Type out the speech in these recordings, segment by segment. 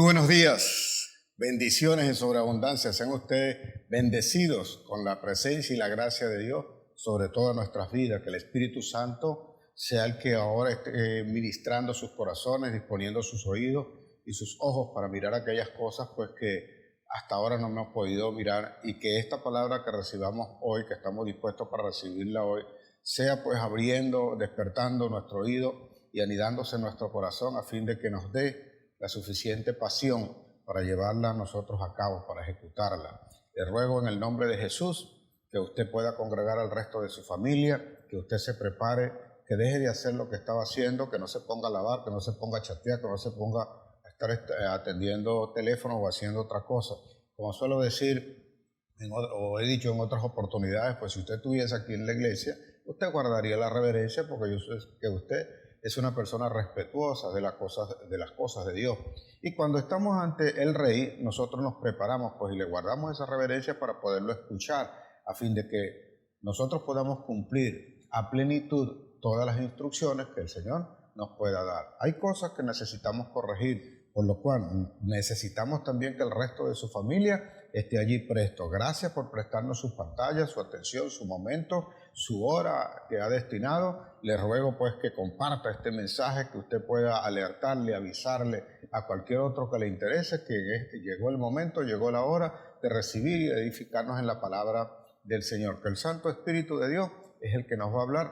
buenos días, bendiciones en sobreabundancia. Sean ustedes bendecidos con la presencia y la gracia de Dios sobre todas nuestras vidas. Que el Espíritu Santo sea el que ahora esté ministrando sus corazones, disponiendo sus oídos y sus ojos para mirar aquellas cosas pues que hasta ahora no hemos podido mirar, y que esta palabra que recibamos hoy, que estamos dispuestos para recibirla hoy, sea pues abriendo, despertando nuestro oído y anidándose en nuestro corazón, a fin de que nos dé la suficiente pasión para llevarla a nosotros a cabo, para ejecutarla. Le ruego en el nombre de Jesús que usted pueda congregar al resto de su familia, que usted se prepare, que deje de hacer lo que estaba haciendo, que no se ponga a lavar, que no se ponga a chatear, que no se ponga a estar atendiendo teléfono o haciendo otra cosa. Como suelo decir, o he dicho en otras oportunidades, pues si usted estuviese aquí en la iglesia, usted guardaría la reverencia, porque yo sé que usted es una persona respetuosa de las cosas de Dios. Y cuando estamos ante el Rey, nosotros nos preparamos pues y le guardamos esa reverencia para poderlo escuchar, a fin de que nosotros podamos cumplir a plenitud todas las instrucciones que el Señor nos pueda dar. Hay cosas que necesitamos corregir, por lo cual necesitamos también que el resto de su familia esté allí presto. Gracias por prestarnos sus pantallas, su atención, su momento, su hora que ha destinado. Le ruego pues que comparta este mensaje, que usted pueda alertarle, avisarle a cualquier otro que le interese que llegó el momento, llegó la hora de recibir y de edificarnos en la palabra del Señor. Que el Santo Espíritu de Dios es el que nos va a hablar,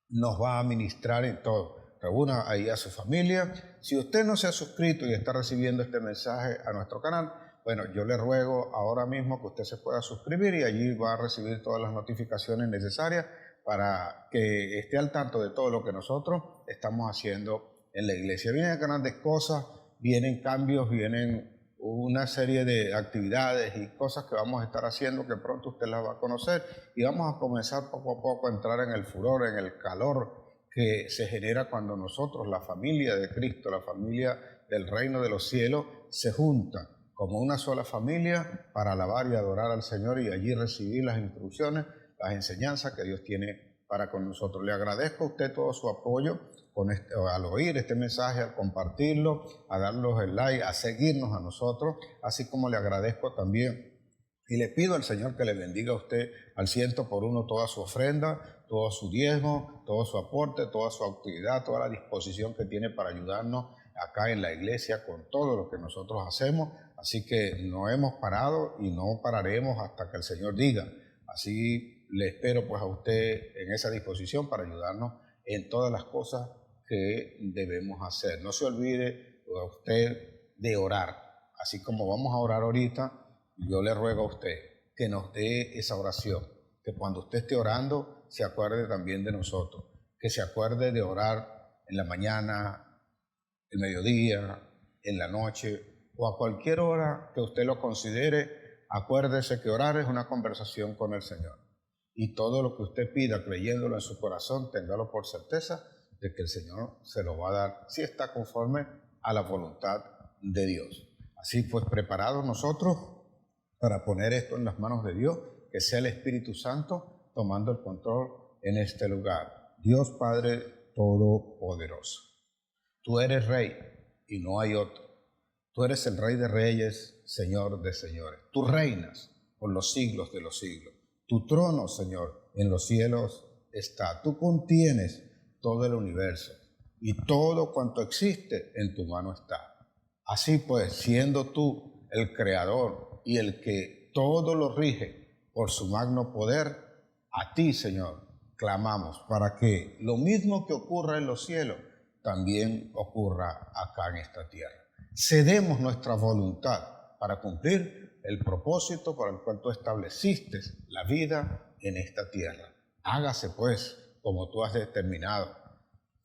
nos va a ministrar en todo. Reúna ahí a su familia. Si usted no se ha suscrito y está recibiendo este mensaje a nuestro canal, bueno, yo le ruego ahora mismo que usted se pueda suscribir, y allí va a recibir todas las notificaciones necesarias para que esté al tanto de todo lo que nosotros estamos haciendo en la iglesia. Vienen grandes cosas, vienen cambios, vienen una serie de actividades y cosas que vamos a estar haciendo, que pronto usted las va a conocer, y vamos a comenzar poco a poco a entrar en el furor, en el calor que se genera cuando nosotros, la familia de Cristo, la familia del reino de los cielos, se juntan como una sola familia para alabar y adorar al Señor, y allí recibir las instrucciones, las enseñanzas que Dios tiene para con nosotros. Le agradezco a usted todo su apoyo al oír este mensaje, al compartirlo, a darnos el like, a seguirnos a nosotros, así como le agradezco también y le pido al Señor que le bendiga a usted al 100 por 1 toda su ofrenda, todo su diezmo, todo su aporte, toda su actividad, toda la disposición que tiene para ayudarnos acá en la iglesia con todo lo que nosotros hacemos. Así que no hemos parado y no pararemos hasta que el Señor diga. Así le espero pues a usted en esa disposición para ayudarnos en todas las cosas que debemos hacer. No se olvide a usted de orar. Así como vamos a orar ahorita, yo le ruego a usted que nos dé esa oración, que cuando usted esté orando se acuerde también de nosotros, que se acuerde de orar en la mañana, el mediodía, en la noche o a cualquier hora que usted lo considere. Acuérdese que orar es una conversación con el Señor, y todo lo que usted pida creyéndolo en su corazón, téngalo por certeza de que el Señor se lo va a dar si está conforme a la voluntad de Dios. Así pues, preparados nosotros para poner esto en las manos de Dios, que sea el Espíritu Santo tomando el control en este lugar. Dios Padre Todopoderoso, tú eres Rey y no hay otro. Tú eres el Rey de Reyes, Señor de Señores. Tú reinas por los siglos de los siglos. Tu trono, Señor, en los cielos está. Tú contienes todo el universo, y todo cuanto existe en tu mano está. Así pues, siendo tú el Creador y el que todo lo rige por su magno poder, a ti, Señor, clamamos para que lo mismo que ocurra en los cielos también ocurra acá en esta tierra. Cedemos nuestra voluntad para cumplir el propósito para el cual tú estableciste la vida en esta tierra. Hágase pues como tú has determinado,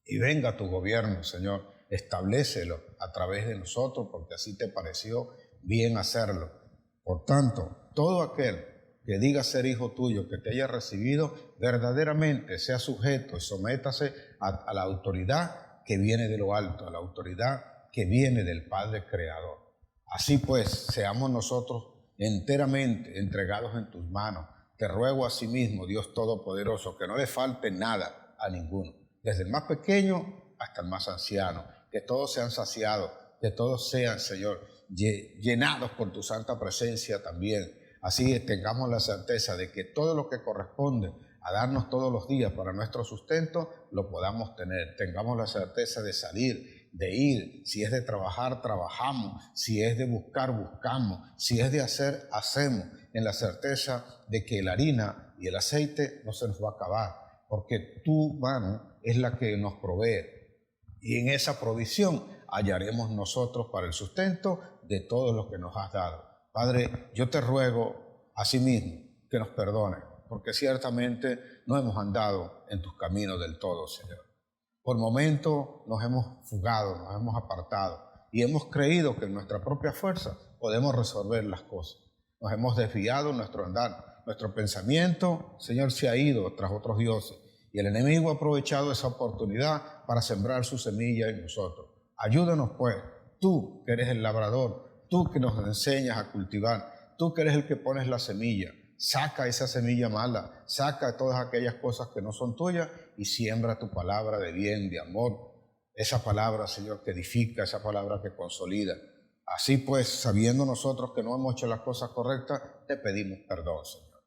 y venga tu gobierno, Señor. Establécelo a través de nosotros, porque así te pareció bien hacerlo. Por tanto, todo aquel que diga ser hijo tuyo, que te haya recibido, verdaderamente sea sujeto y sométase a la autoridad que viene de lo alto, a la autoridad que viene del Padre Creador. Así pues, seamos nosotros enteramente entregados en tus manos. Te ruego asimismo, Dios Todopoderoso, que no le falte nada a ninguno, desde el más pequeño hasta el más anciano, que todos sean saciados que todos sean, Señor, llenados por tu santa presencia también. Así tengamos la certeza de que todo lo que corresponde a darnos todos los días para nuestro sustento, lo podamos tener. Tengamos la certeza de salir, de ir. Si es de trabajar, trabajamos. Si es de buscar, buscamos. Si es de hacer, hacemos. En la certeza de que la harina y el aceite no se nos va a acabar, porque tu mano es la que nos provee. Y en esa provisión hallaremos nosotros para el sustento de todo lo que nos has dado. Padre, yo te ruego asimismo que nos perdones, porque ciertamente no hemos andado en tus caminos del todo, Señor. Por momentos nos hemos fugado, nos hemos apartado y hemos creído que en nuestra propia fuerza podemos resolver las cosas. Nos hemos desviado en nuestro andar. Nuestro pensamiento, Señor, se ha ido tras otros dioses y el enemigo ha aprovechado esa oportunidad para sembrar su semilla en nosotros. Ayúdanos, pues, tú que eres el labrador, tú que nos enseñas a cultivar, tú que eres el que pones la semilla. Saca esa semilla mala, saca todas aquellas cosas que no son tuyas y siembra tu palabra de bien, de amor. Esa palabra, Señor, que edifica, esa palabra que consolida. Así pues, sabiendo nosotros que no hemos hecho las cosas correctas, te pedimos perdón, Señor,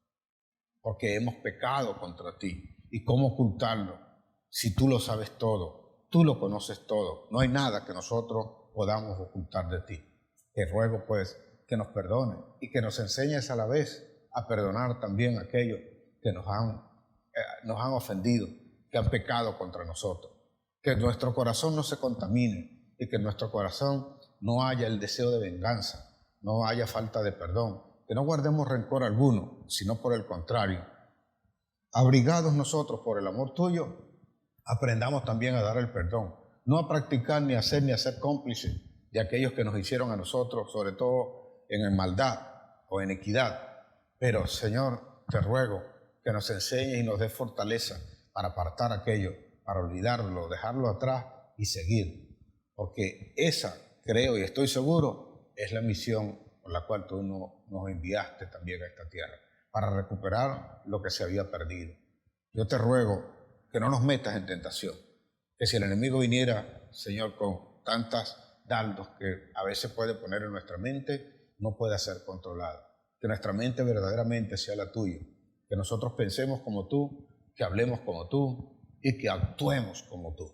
porque hemos pecado contra ti. ¿Y cómo ocultarlo? Si tú lo sabes todo, tú lo conoces todo, no hay nada que nosotros podamos ocultar de ti. Te ruego, pues, que nos perdone y que nos enseñes a la vez a perdonar también a aquellos que nos han ofendido, que han pecado contra nosotros. Que nuestro corazón no se contamine y que en nuestro corazón no haya el deseo de venganza, no haya falta de perdón, que no guardemos rencor alguno, sino por el contrario. Abrigados nosotros por el amor tuyo, aprendamos también a dar el perdón, no a practicar ni a ser cómplices de aquellos que nos hicieron a nosotros, sobre todo en maldad o en equidad. Pero, Señor, te ruego que nos enseñes y nos des fortaleza para apartar aquello, para olvidarlo, dejarlo atrás y seguir. Porque esa, creo y estoy seguro, es la misión por la cual tú nos enviaste también a esta tierra, para recuperar lo que se había perdido. Yo te ruego que no nos metas en tentación, que si el enemigo viniera, Señor, con tantas dardos que a veces puede poner en nuestra mente, no pueda ser controlado. Que nuestra mente verdaderamente sea la tuya, que nosotros pensemos como tú, que hablemos como tú y que actuemos como tú.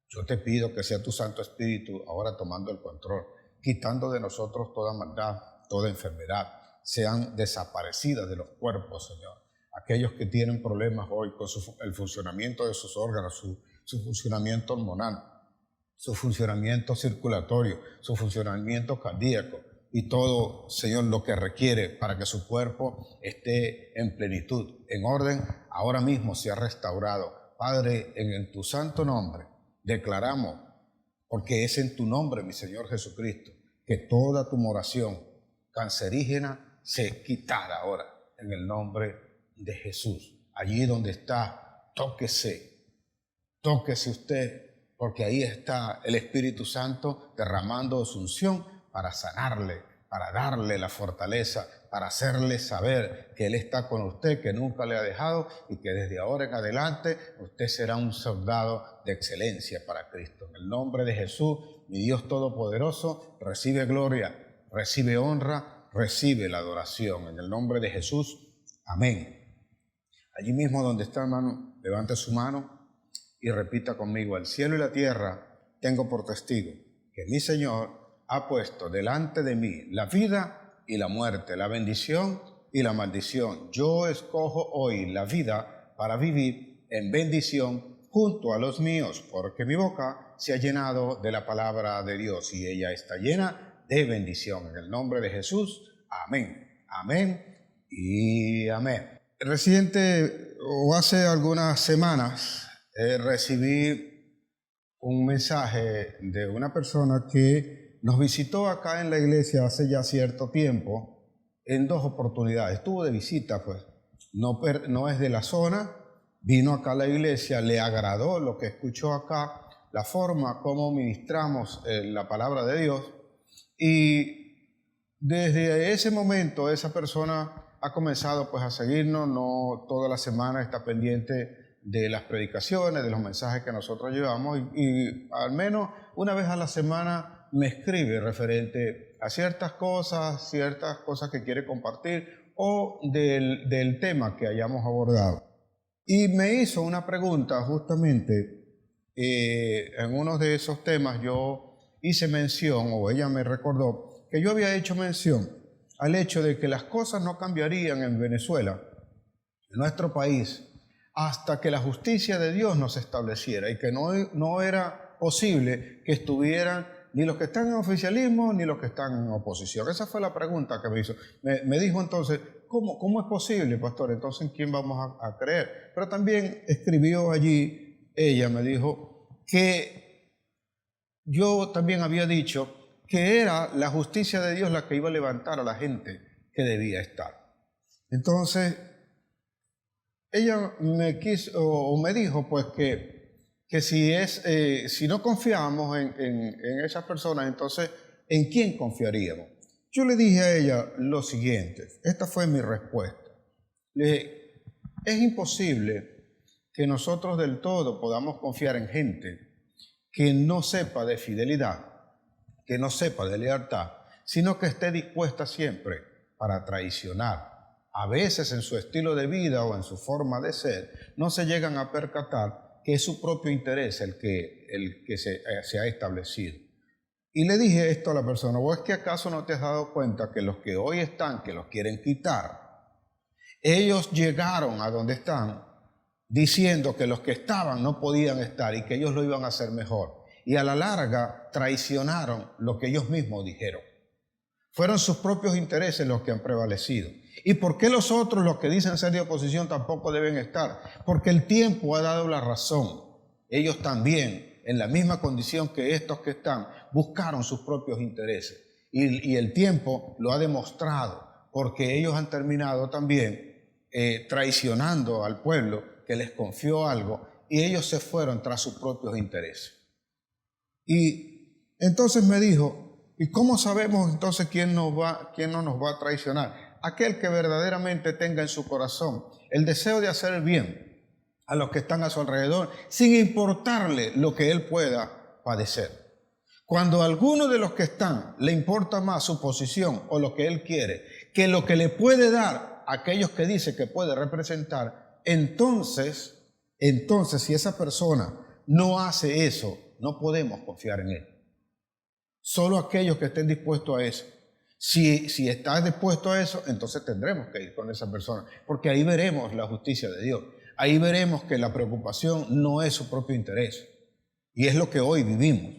Yo te pido que sea tu Santo Espíritu ahora tomando el control, quitando de nosotros toda maldad, toda enfermedad, sean desaparecidas de los cuerpos, Señor. Aquellos que tienen problemas hoy con el funcionamiento de sus órganos, su funcionamiento hormonal, su funcionamiento circulatorio, su funcionamiento cardíaco, y todo, Señor, lo que requiere para que su cuerpo esté en plenitud, en orden, ahora mismo sea restaurado. Padre, en tu santo nombre, declaramos, porque es en tu nombre, mi Señor Jesucristo, que toda tumoración cancerígena se quitara ahora, en el nombre de Jesús. Allí donde está, tóquese usted, porque ahí está el Espíritu Santo derramando su unción para sanarle, para darle la fortaleza, para hacerle saber que Él está con usted, que nunca le ha dejado y que desde ahora en adelante usted será un soldado de excelencia para Cristo. En el nombre de Jesús, mi Dios Todopoderoso, recibe gloria, recibe honra, recibe la adoración. En el nombre de Jesús, amén. Allí mismo donde está, hermano, levante su mano y repita conmigo: el cielo y la tierra tengo por testigo que mi Señor ha puesto delante de mí la vida y la muerte, la bendición y la maldición. Yo escojo hoy la vida para vivir en bendición junto a los míos, porque mi boca se ha llenado de la palabra de Dios y ella está llena de bendición. En el nombre de Jesús, amén, amén y amén. Reciente o hace algunas semanas recibí un mensaje de una persona que nos visitó acá en la iglesia hace ya cierto tiempo, en 2 oportunidades. Estuvo de visita, pues. No es de la zona, vino acá a la iglesia, le agradó lo que escuchó acá, la forma como ministramos la palabra de Dios. Y desde ese momento esa persona ha comenzado pues a seguirnos, no toda la semana está pendiente de las predicaciones, de los mensajes que nosotros llevamos y al menos una vez a la semana me escribe referente a ciertas cosas que quiere compartir o del tema que hayamos abordado. Y me hizo una pregunta justamente en uno de esos temas. Yo hice mención, o ella me recordó, que yo había hecho mención al hecho de que las cosas no cambiarían en Venezuela, en nuestro país, hasta que la justicia de Dios nos estableciera, y que no era posible que estuvieran ni los que están en oficialismo ni los que están en oposición. Esa fue la pregunta que me hizo. Me dijo entonces, ¿cómo es posible, pastor? Entonces, ¿en quién vamos a creer? Pero también escribió allí, ella me dijo que yo también había dicho que era la justicia de Dios la que iba a levantar a la gente que debía estar. Entonces, ella me dijo pues que si no confiamos en esas personas, entonces, ¿en quién confiaríamos? Yo le dije a ella lo siguiente, esta fue mi respuesta. Le dije, es imposible que nosotros del todo podamos confiar en gente que no sepa de fidelidad, que no sepa de lealtad, sino que esté dispuesta siempre para traicionar. A veces en su estilo de vida o en su forma de ser, no se llegan a percatar que es su propio interés el que se ha establecido. Y le dije esto a la persona, ¿o es que acaso no te has dado cuenta que los que hoy están, que los quieren quitar, ellos llegaron a donde están diciendo que los que estaban no podían estar y que ellos lo iban a hacer mejor? Y a la larga traicionaron lo que ellos mismos dijeron. Fueron sus propios intereses los que han prevalecido. ¿Y por qué los otros, los que dicen ser de oposición, tampoco deben estar? Porque el tiempo ha dado la razón. Ellos también, en la misma condición que estos que están, buscaron sus propios intereses. Y el tiempo lo ha demostrado, porque ellos han terminado también traicionando al pueblo que les confió algo, y ellos se fueron tras sus propios intereses. Y entonces me dijo, ¿y cómo sabemos entonces quién no nos va a traicionar? Aquel que verdaderamente tenga en su corazón el deseo de hacer el bien a los que están a su alrededor, sin importarle lo que él pueda padecer. Cuando a alguno de los que están le importa más su posición o lo que él quiere que lo que le puede dar a aquellos que dice que puede representar, entonces si esa persona no hace eso, no podemos confiar en él. Solo aquellos que estén dispuestos a eso. Si estás dispuesto a eso, entonces tendremos que ir con esa persona, porque ahí veremos la justicia de Dios. Ahí veremos que la preocupación no es su propio interés, y es lo que hoy vivimos.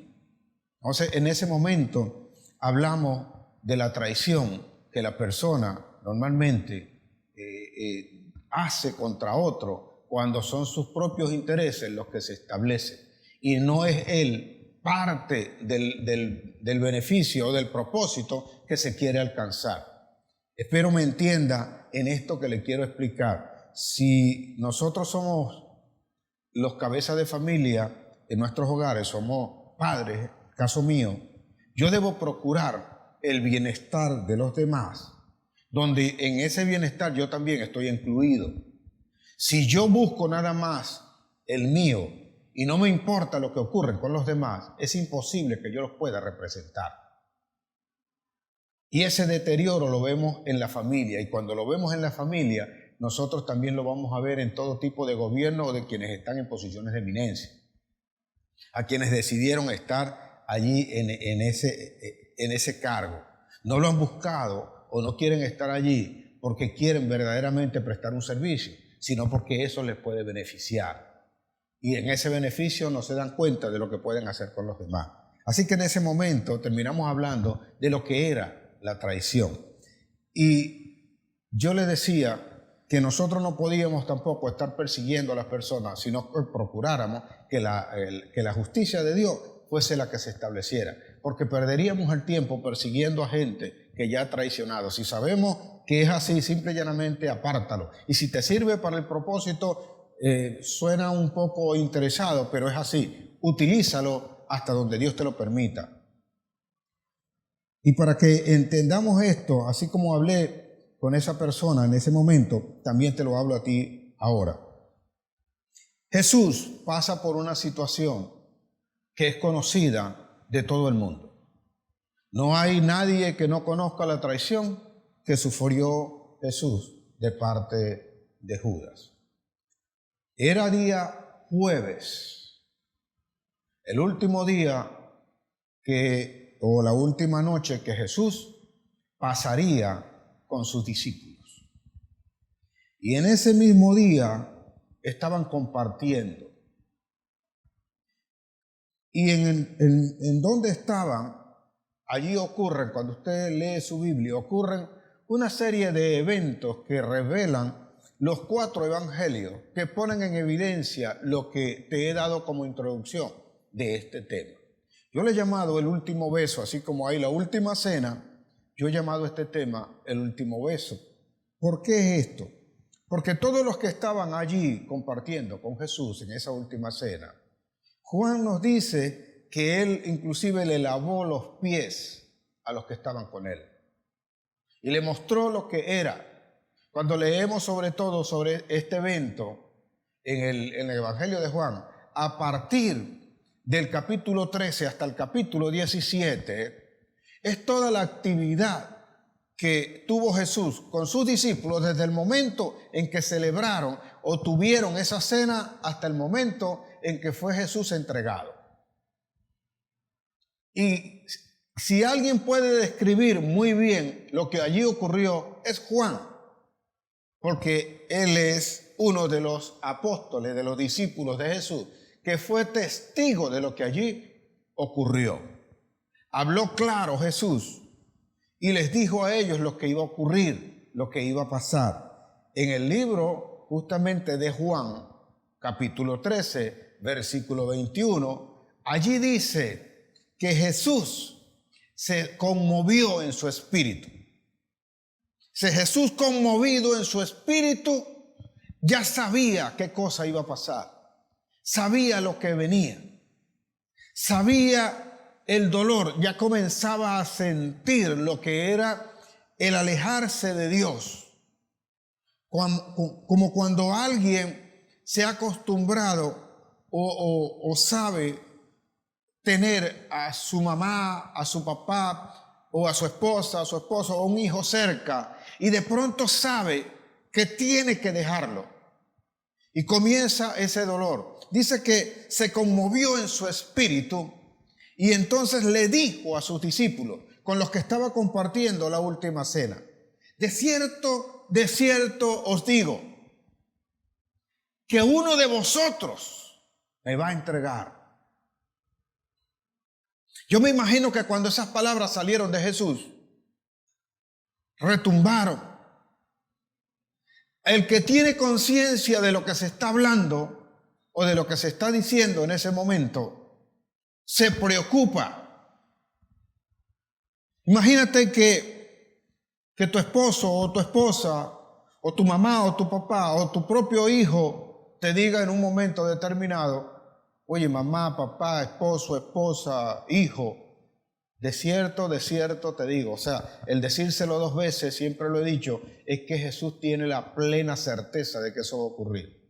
Entonces, en ese momento hablamos de la traición que la persona normalmente hace contra otro cuando son sus propios intereses los que se establecen, y no es él parte del beneficio o del propósito que se quiere alcanzar. Espero me entienda en esto que le quiero explicar. Si nosotros somos los cabezas de familia en nuestros hogares, somos padres, caso mío, yo debo procurar el bienestar de los demás, donde en ese bienestar yo también estoy incluido. Si yo busco nada más el mío y no me importa lo que ocurre con los demás, es imposible que yo los pueda representar. Y ese deterioro lo vemos en la familia, y cuando lo vemos en la familia, nosotros también lo vamos a ver en todo tipo de gobierno o de quienes están en posiciones de eminencia, a quienes decidieron estar allí en ese cargo. No lo han buscado o no quieren estar allí porque quieren verdaderamente prestar un servicio, sino porque eso les puede beneficiar. Y en ese beneficio no se dan cuenta de lo que pueden hacer con los demás. Así que en ese momento terminamos hablando de lo que era la traición. Y yo le decía que nosotros no podíamos tampoco estar persiguiendo a las personas, sino que procuráramos que la justicia de Dios fuese la que se estableciera, porque perderíamos el tiempo persiguiendo a gente que ya ha traicionado. Si sabemos que es así, simple y llanamente apártalo. Y si te sirve para el propósito, suena un poco interesado, pero es así. Utilízalo hasta donde Dios te lo permita. Y para que entendamos esto, así como hablé con esa persona en ese momento, también te lo hablo a ti ahora. Jesús pasa por una situación que es conocida de todo el mundo. No hay nadie que no conozca la traición que sufrió Jesús de parte de Judas. Era día jueves, el último día o la última noche que Jesús pasaría con sus discípulos. Y en ese mismo día estaban compartiendo. Y en donde estaban, allí ocurren, cuando usted lee su Biblia, ocurren una serie de eventos que revelan los 4 evangelios que ponen en evidencia lo que te he dado como introducción de este tema. Yo le he llamado el último beso, así como hay la última cena, yo he llamado a este tema el último beso. ¿Por qué es esto? Porque todos los que estaban allí compartiendo con Jesús en esa última cena, Juan nos dice que él inclusive le lavó los pies a los que estaban con él y le mostró lo que era. Cuando leemos sobre todo sobre este evento en el Evangelio de Juan, a partir del capítulo 13 hasta el capítulo 17, es toda la actividad que tuvo Jesús con sus discípulos desde el momento en que celebraron o tuvieron esa cena hasta el momento en que fue Jesús entregado. Y si alguien puede describir muy bien lo que allí ocurrió, es Juan, porque él es uno de los apóstoles, de los discípulos de Jesús, que fue testigo de lo que allí ocurrió. Habló claro Jesús y les dijo a ellos lo que iba a ocurrir, lo que iba a pasar. En el libro justamente de Juan, capítulo 13, versículo 21, allí dice que Jesús se conmovió en su espíritu. Si Jesús, conmovido en su espíritu, ya sabía qué cosa iba a pasar, sabía lo que venía, sabía el dolor, ya comenzaba a sentir lo que era el alejarse de Dios, como cuando alguien se ha acostumbrado o sabe tener a su mamá, a su papá, o a su esposa, a su esposo, o un hijo cerca, y de pronto sabe que tiene que dejarlo. Y comienza ese dolor. Dice que se conmovió en su espíritu y entonces le dijo a sus discípulos, con los que estaba compartiendo la última cena: de cierto os digo, que uno de vosotros me va a entregar. Yo me imagino que cuando esas palabras salieron de Jesús, retumbaron. El que tiene conciencia de lo que se está hablando o de lo que se está diciendo en ese momento, se preocupa. Imagínate que tu esposo o tu esposa o tu mamá o tu papá o tu propio hijo te diga en un momento determinado: oye, mamá, papá, esposo, esposa, hijo, de cierto te digo. O sea, el decírselo 2 veces, siempre lo he dicho, es que Jesús tiene la plena certeza de que eso va a ocurrir.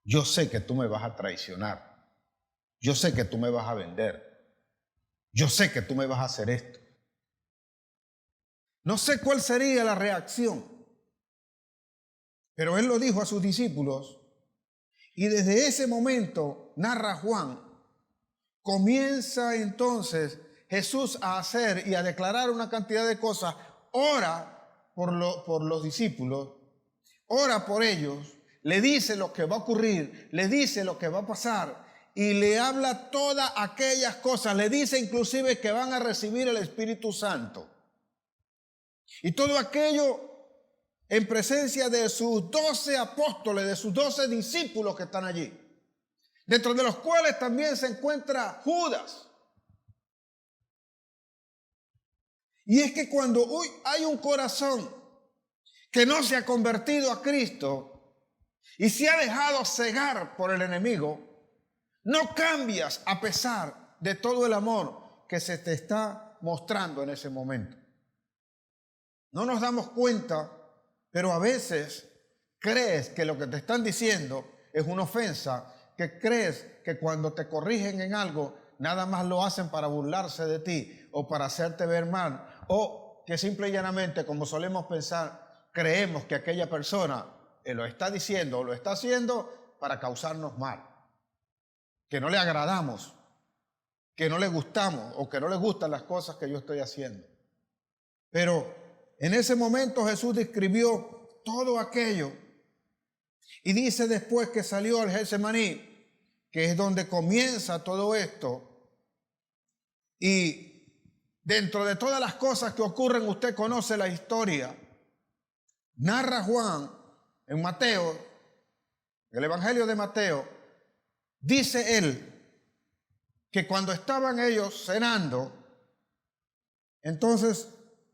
Yo sé que tú me vas a traicionar. Yo sé que tú me vas a vender. Yo sé que tú me vas a hacer esto. No sé cuál sería la reacción, pero él lo dijo a sus discípulos y desde ese momento, narra Juan, comienza entonces Jesús a hacer y a declarar una cantidad de cosas. Ora por los discípulos, ora por ellos, le dice lo que va a ocurrir, le dice lo que va a pasar y le habla todas aquellas cosas. Le dice inclusive que van a recibir el Espíritu Santo. Y todo aquello en presencia de sus 12 apóstoles, de sus 12 discípulos que están allí, dentro de los cuales también se encuentra Judas. Y es que cuando hoy hay un corazón que no se ha convertido a Cristo y se ha dejado cegar por el enemigo, no cambias a pesar de todo el amor que se te está mostrando en ese momento. No nos damos cuenta, pero a veces crees que lo que te están diciendo es una ofensa, que crees que cuando te corrigen en algo nada más lo hacen para burlarse de ti o para hacerte ver mal, o que simple y llanamente, como solemos pensar, creemos que aquella persona lo está diciendo o lo está haciendo para causarnos mal, que no le agradamos, que no le gustamos o que no le gustan las cosas que yo estoy haciendo. Pero en ese momento Jesús describió todo aquello y dice después que salió al Getsemaní, que es donde comienza todo esto, y dentro de todas las cosas que ocurren, usted conoce la historia. Narra Juan en Mateo, el Evangelio de Mateo, dice él que cuando estaban ellos cenando, entonces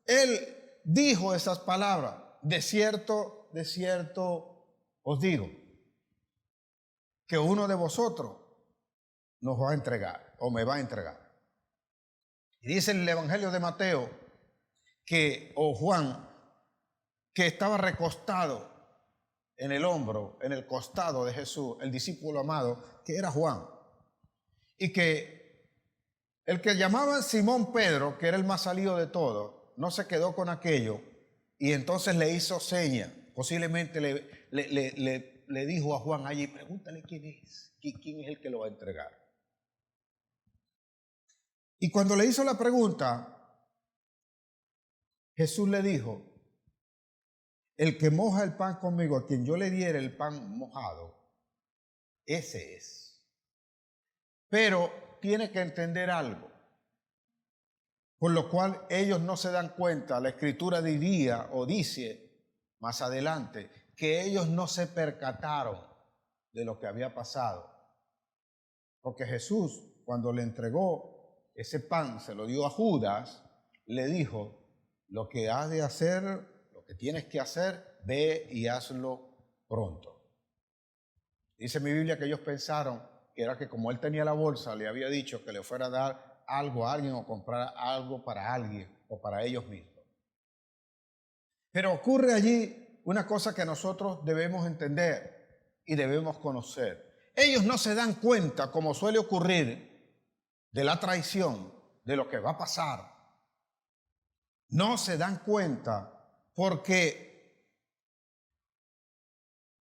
él dijo esas palabras: de cierto os digo, que uno de vosotros nos va a entregar o me va a entregar. Y dice en el Evangelio de Mateo que, o Juan, que estaba recostado en el hombro, en el costado de Jesús, el discípulo amado, que era Juan. Y que el que llamaban Simón Pedro, que era el más salido de todos, no se quedó con aquello y entonces le hizo seña. Posiblemente le dijo a Juan allí: pregúntale quién es el que lo va a entregar. Y cuando le hizo la pregunta, Jesús le dijo: el que moja el pan conmigo, a quien yo le diera el pan mojado, ese es. Pero tiene que entender algo, por lo cual ellos no se dan cuenta. La Escritura diría o dice más adelante que ellos no se percataron de lo que había pasado, porque Jesús, cuando le entregó ese pan, se lo dio a Judas, le dijo: lo que has de hacer, lo que tienes que hacer, ve y hazlo pronto. Dice mi Biblia que ellos pensaron que era que como él tenía la bolsa, le había dicho que le fuera a dar algo a alguien o comprar algo para alguien o para ellos mismos. Pero ocurre allí una cosa que nosotros debemos entender y debemos conocer. Ellos no se dan cuenta, como suele ocurrir, de la traición, de lo que va a pasar. No se dan cuenta porque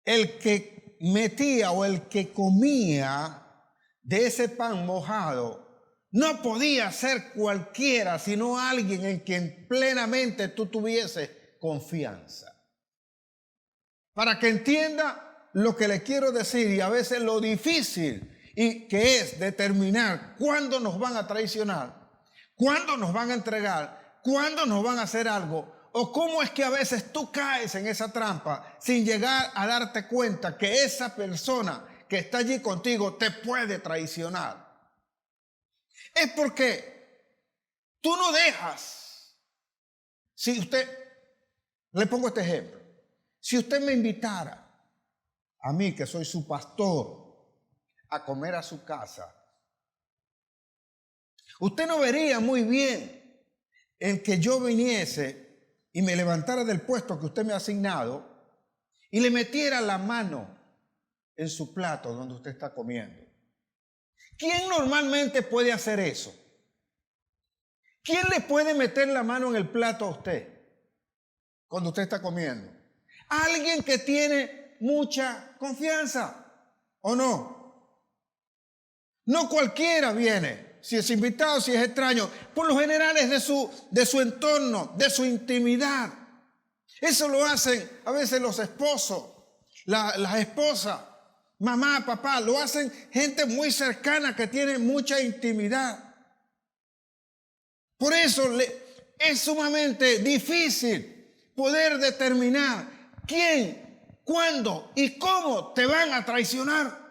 el que metía o el que comía de ese pan mojado no podía ser cualquiera, sino alguien en quien plenamente tú tuvieses confianza. Para que entienda lo que le quiero decir, y a veces lo difícil y que es determinar cuándo nos van a traicionar, cuándo nos van a entregar, cuándo nos van a hacer algo, o cómo es que a veces tú caes en esa trampa sin llegar a darte cuenta que esa persona que está allí contigo te puede traicionar. Es porque tú no dejas. Si usted, le pongo este ejemplo, si usted me invitara a mí, que soy su pastor, a comer a su casa, usted no vería muy bien el que yo viniese y me levantara del puesto que usted me ha asignado y le metiera la mano en su plato donde usted está comiendo. ¿Quién normalmente puede hacer eso? ¿Quién le puede meter la mano en el plato a usted cuando usted está comiendo? Alguien que tiene mucha confianza, ¿o no? No cualquiera viene, si es invitado, si es extraño. Por lo general es de su entorno, de su intimidad. Eso lo hacen a veces los esposos, las esposas, mamá, papá, lo hacen gente muy cercana que tiene mucha intimidad. Por eso es sumamente difícil poder determinar quién, cuándo y cómo te van a traicionar.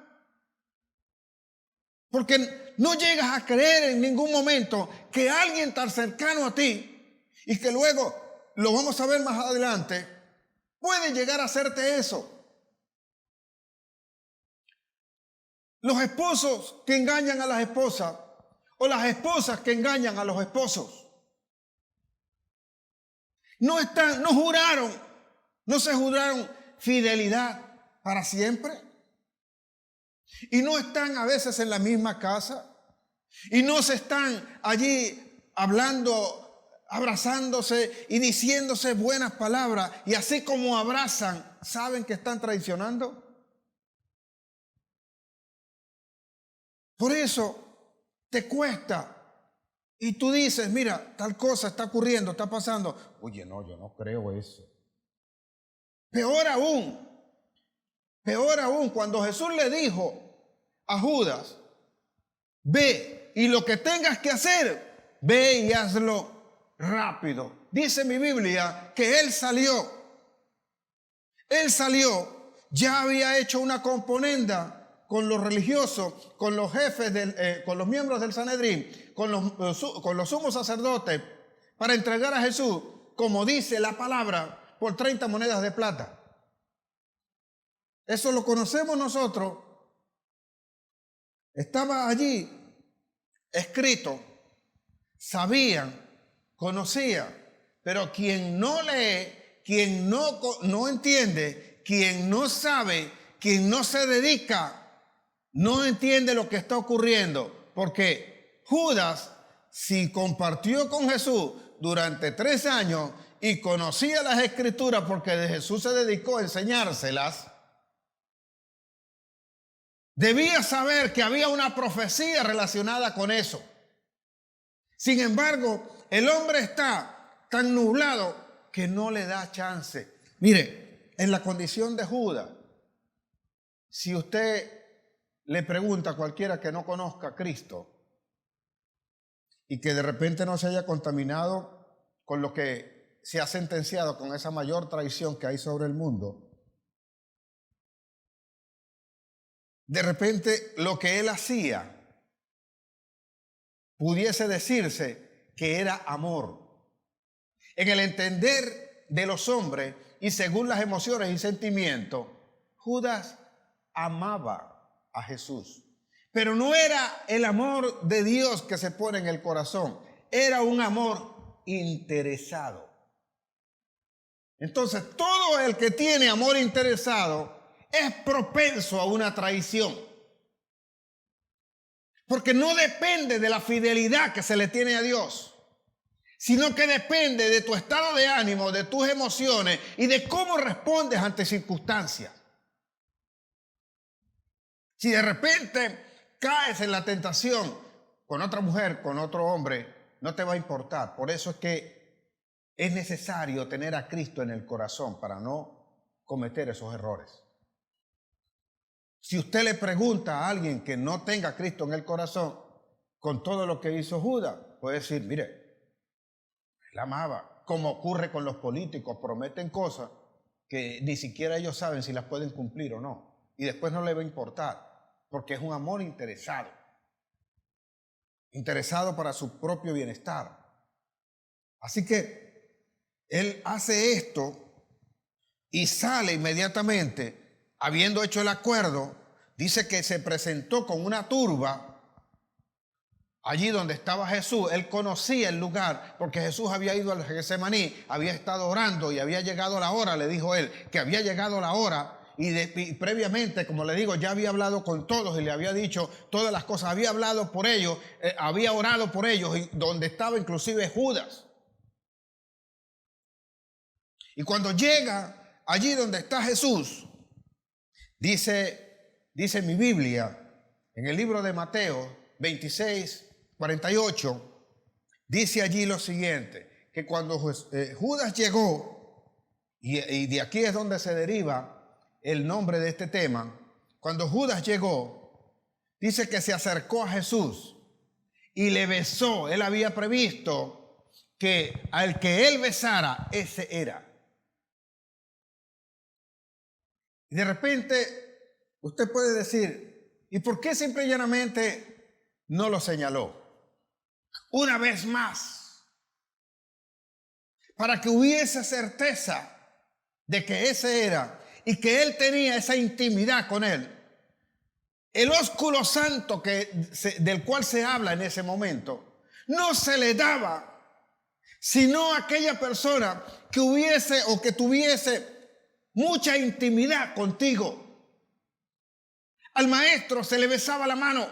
Porque no llegas a creer en ningún momento que alguien tan cercano a ti y que luego, lo vamos a ver más adelante, puede llegar a hacerte eso. Los esposos que engañan a las esposas o las esposas que engañan a los esposos no se juraron fidelidad para siempre y no están a veces en la misma casa Y no se están allí hablando, abrazándose y diciéndose buenas palabras. Y así como abrazan, ¿saben que están traicionando? Por eso te cuesta. Y tú dices, mira, tal cosa está ocurriendo, está pasando. Oye, no, yo no creo eso. Peor aún, cuando Jesús le dijo a Judas, ve y lo que tengas que hacer, ve y hazlo rápido. Dice mi Biblia que él salió, ya había hecho una componenda con los religiosos, con los jefes, con los miembros del Sanedrín, con los sumos sacerdotes, para entregar a Jesús, como dice la palabra, por 30 monedas de plata. Eso lo conocemos nosotros. Estaba allí escrito, sabían, conocían, pero quien no lee, quien no entiende, quien no sabe, quien no se dedica, no entiende lo que está ocurriendo, porque Judas, si compartió con Jesús durante 3 años y conocía las Escrituras porque de Jesús se dedicó a enseñárselas, debía saber que había una profecía relacionada con eso. Sin embargo, el hombre está tan nublado que no le da chance. Mire, en la condición de Judas, si usted le pregunta a cualquiera que no conozca a Cristo y que de repente no se haya contaminado con lo que se ha sentenciado, con esa mayor traición que hay sobre el mundo, de repente lo que él hacía pudiese decirse que era amor. En el entender de los hombres y según las emociones y sentimientos, Judas amaba a Jesús. Pero no era el amor de Dios que se pone en el corazón, era un amor interesado. Entonces, todo el que tiene amor interesado es propenso a una traición. Porque no depende de la fidelidad que se le tiene a Dios, sino que depende de tu estado de ánimo, de tus emociones y de cómo respondes ante circunstancias. Si de repente caes en la tentación con otra mujer, con otro hombre, no te va a importar. Por eso es que es necesario tener a Cristo en el corazón para no cometer esos errores. Si usted le pregunta a alguien que no tenga a Cristo en el corazón, con todo lo que hizo Judas, puede decir, mire, él amaba, como ocurre con los políticos, prometen cosas que ni siquiera ellos saben si las pueden cumplir o no. Y después no le va a importar, porque es un amor interesado para su propio bienestar. Así que él hace esto y sale inmediatamente. Habiendo hecho el acuerdo, dice que se presentó con una turba allí donde estaba Jesús. Él conocía el lugar porque Jesús había ido al Getsemaní, había estado orando y había llegado la hora, le dijo él, que había llegado la hora. Y previamente, como le digo, ya había hablado con todos y le había dicho todas las cosas, había hablado por ellos, había orado por ellos, y donde estaba inclusive Judas. Y cuando llega allí donde está Jesús, dice mi Biblia, en el libro de Mateo 26:48, dice allí lo siguiente, que cuando Judas llegó, y de aquí es donde se deriva el nombre de este tema, cuando Judas llegó, dice que se acercó a Jesús y le besó. Él había previsto que al que él besara, ese era. Y de repente usted puede decir, ¿y por qué simple y llanamente no lo señaló? Una vez más, para que hubiese certeza de que ese era y que él tenía esa intimidad con él. El ósculo santo del cual se habla en ese momento no se le daba sino a aquella persona que hubiese o que tuviese mucha intimidad contigo. Al maestro se le besaba la mano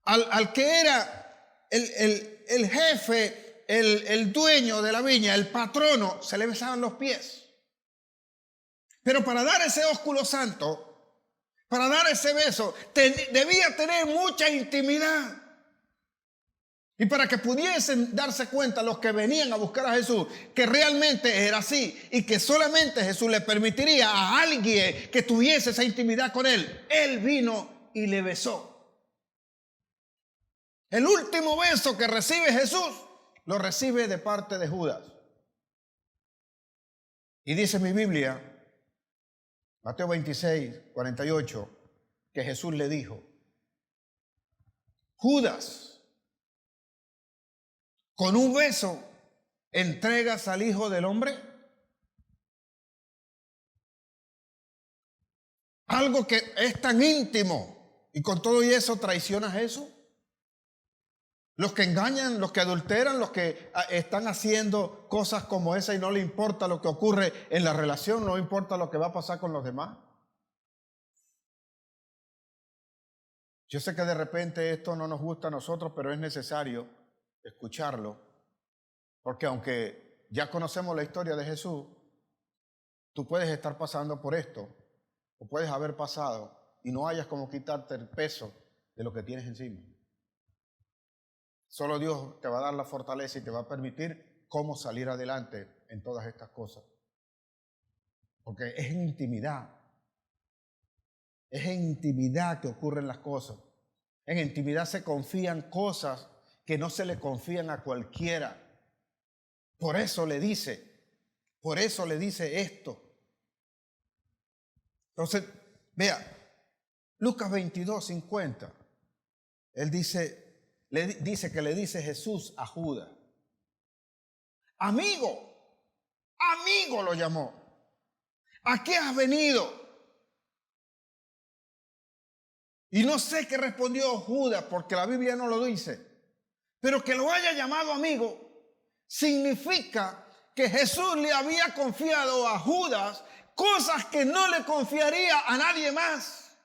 al que era el jefe, el dueño de la viña, el patrono, se le besaban los pies. Pero para dar ese ósculo santo, para dar ese beso, debía tener mucha intimidad. Y para que pudiesen darse cuenta los que venían a buscar a Jesús, que realmente era así y que solamente Jesús le permitiría a alguien que tuviese esa intimidad con él, él vino y le besó. El último beso que recibe Jesús, lo recibe de parte de Judas. Y dice mi Biblia, Mateo 26, 48, que Jesús le dijo: Judas, ¿con un beso entregas al Hijo del Hombre? Algo que es tan íntimo y con todo y eso traiciona a Jesús. Los que engañan, los que adulteran, los que están haciendo cosas como esa y no le importa lo que ocurre en la relación, no importa lo que va a pasar con los demás. Yo sé que de repente esto no nos gusta a nosotros, pero es necesario escucharlo, porque aunque ya conocemos la historia de Jesús, tú puedes estar pasando por esto, o puedes haber pasado y no hayas como quitarte el peso de lo que tienes encima. Solo Dios te va a dar la fortaleza y te va a permitir cómo salir adelante en todas estas cosas, porque es en intimidad que ocurren las cosas. En intimidad se confían cosas que no se le confían a cualquiera. Por eso le dice esto. Entonces, vea, Lucas 22, 50, él dice que le dice Jesús a Judas: amigo lo llamó. ¿A qué has venido? Y no sé qué respondió Judas, porque la Biblia no lo dice. Pero que lo haya llamado amigo significa que Jesús le había confiado a Judas cosas que no le confiaría a nadie más.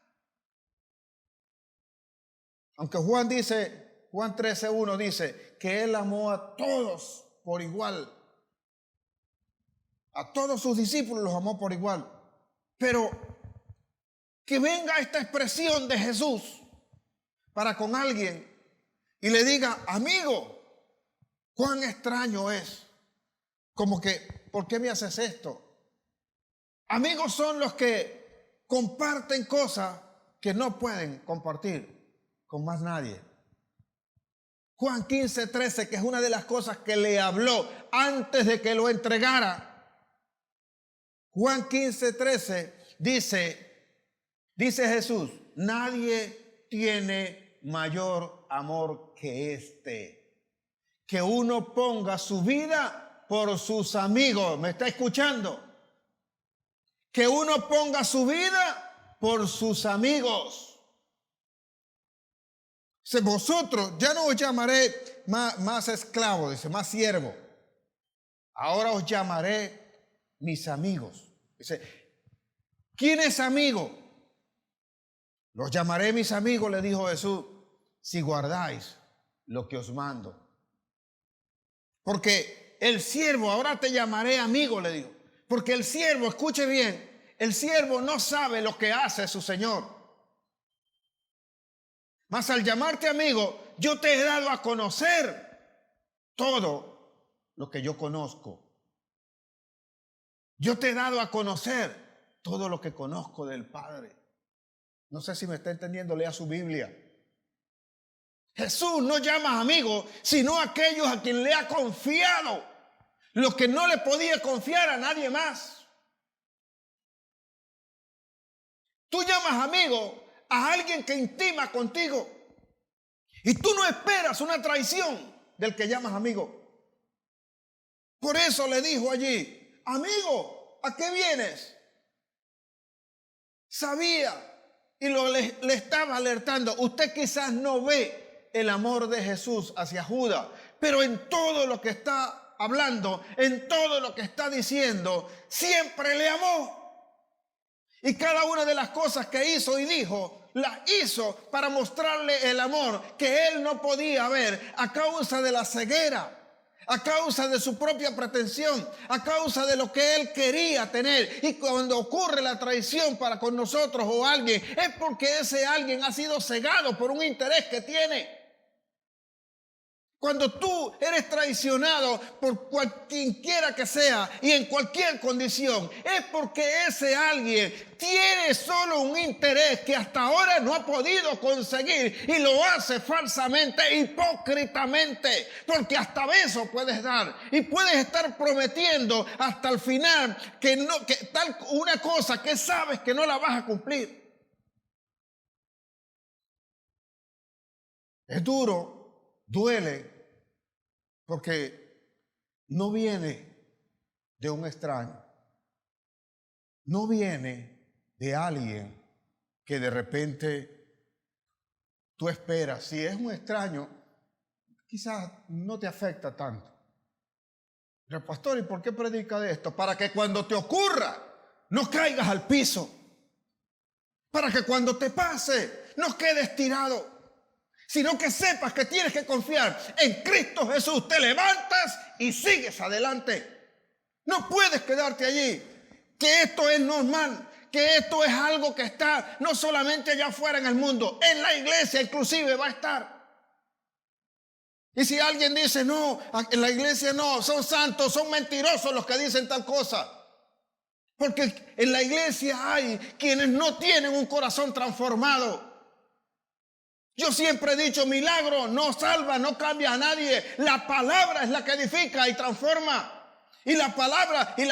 Aunque Juan 13:1 dice que él amó a todos por igual. A todos sus discípulos los amó por igual. Pero que venga esta expresión de Jesús para con alguien y le diga: amigo, cuán extraño es. Como que, ¿por qué me haces esto? Amigos son los que comparten cosas que no pueden compartir con más nadie. Juan 15:13, que es una de las cosas que le habló antes de que lo entregara. Juan 15:13 dice Jesús: nadie tiene mayor amor que este, que uno ponga su vida por sus amigos. ¿Me está escuchando? Que uno ponga su vida por sus amigos. Dice: vosotros ya no os llamaré más esclavos, dice, más siervo. Ahora os llamaré mis amigos. Dice: ¿quién es amigo? Los llamaré mis amigos, le dijo Jesús, si guardáis lo que os mando. Porque el siervo, ahora te llamaré amigo, le digo. Porque el siervo, escuche bien, el siervo no sabe lo que hace su señor. Mas al llamarte amigo, yo te he dado a conocer todo lo que yo conozco. Yo te he dado a conocer todo lo que conozco del Padre. No sé si me está entendiendo, lea su Biblia. Jesús no llama amigos, sino a aquellos a quien le ha confiado lo que no le podía confiar a nadie más. Tú llamas amigo a alguien que intima contigo y tú no esperas una traición del que llamas amigo. Por eso le dijo allí: amigo, ¿a qué vienes? Sabía y le estaba alertando. Usted quizás no ve el amor de Jesús hacia Judas, pero en todo lo que está hablando, en todo lo que está diciendo, siempre le amó. Y cada una de las cosas que hizo y dijo las hizo para mostrarle el amor que él no podía ver a causa de la ceguera, a causa de su propia pretensión, a causa de lo que él quería tener. Y cuando ocurre la traición para con nosotros o alguien, es porque ese alguien ha sido cegado por un interés que tiene. Cuando tú eres traicionado por quien quiera que sea y en cualquier condición, es porque ese alguien tiene solo un interés que hasta ahora no ha podido conseguir y lo hace falsamente, hipócritamente, porque hasta beso puedes dar y puedes estar prometiendo hasta el final que tal una cosa que sabes que no la vas a cumplir. Es duro, duele. Porque no viene de un extraño, no viene de alguien que de repente tú esperas. Si es un extraño, quizás no te afecta tanto. Pero pastor, ¿y por qué predica de esto? Para que cuando te ocurra no caigas al piso, para que cuando te pase no quedes tirado, sino que sepas que tienes que confiar en Cristo Jesús. Te levantas y sigues adelante. No puedes quedarte allí, que esto es normal, que esto es algo que está no solamente allá afuera en el mundo, en la iglesia inclusive va a estar. Y si alguien dice, no, en la iglesia no, son santos, son mentirosos los que dicen tal cosa. Porque en la iglesia hay quienes no tienen un corazón transformado. Yo siempre he dicho, milagro no salva, no cambia a nadie. La palabra es la que edifica y transforma. Y la palabra es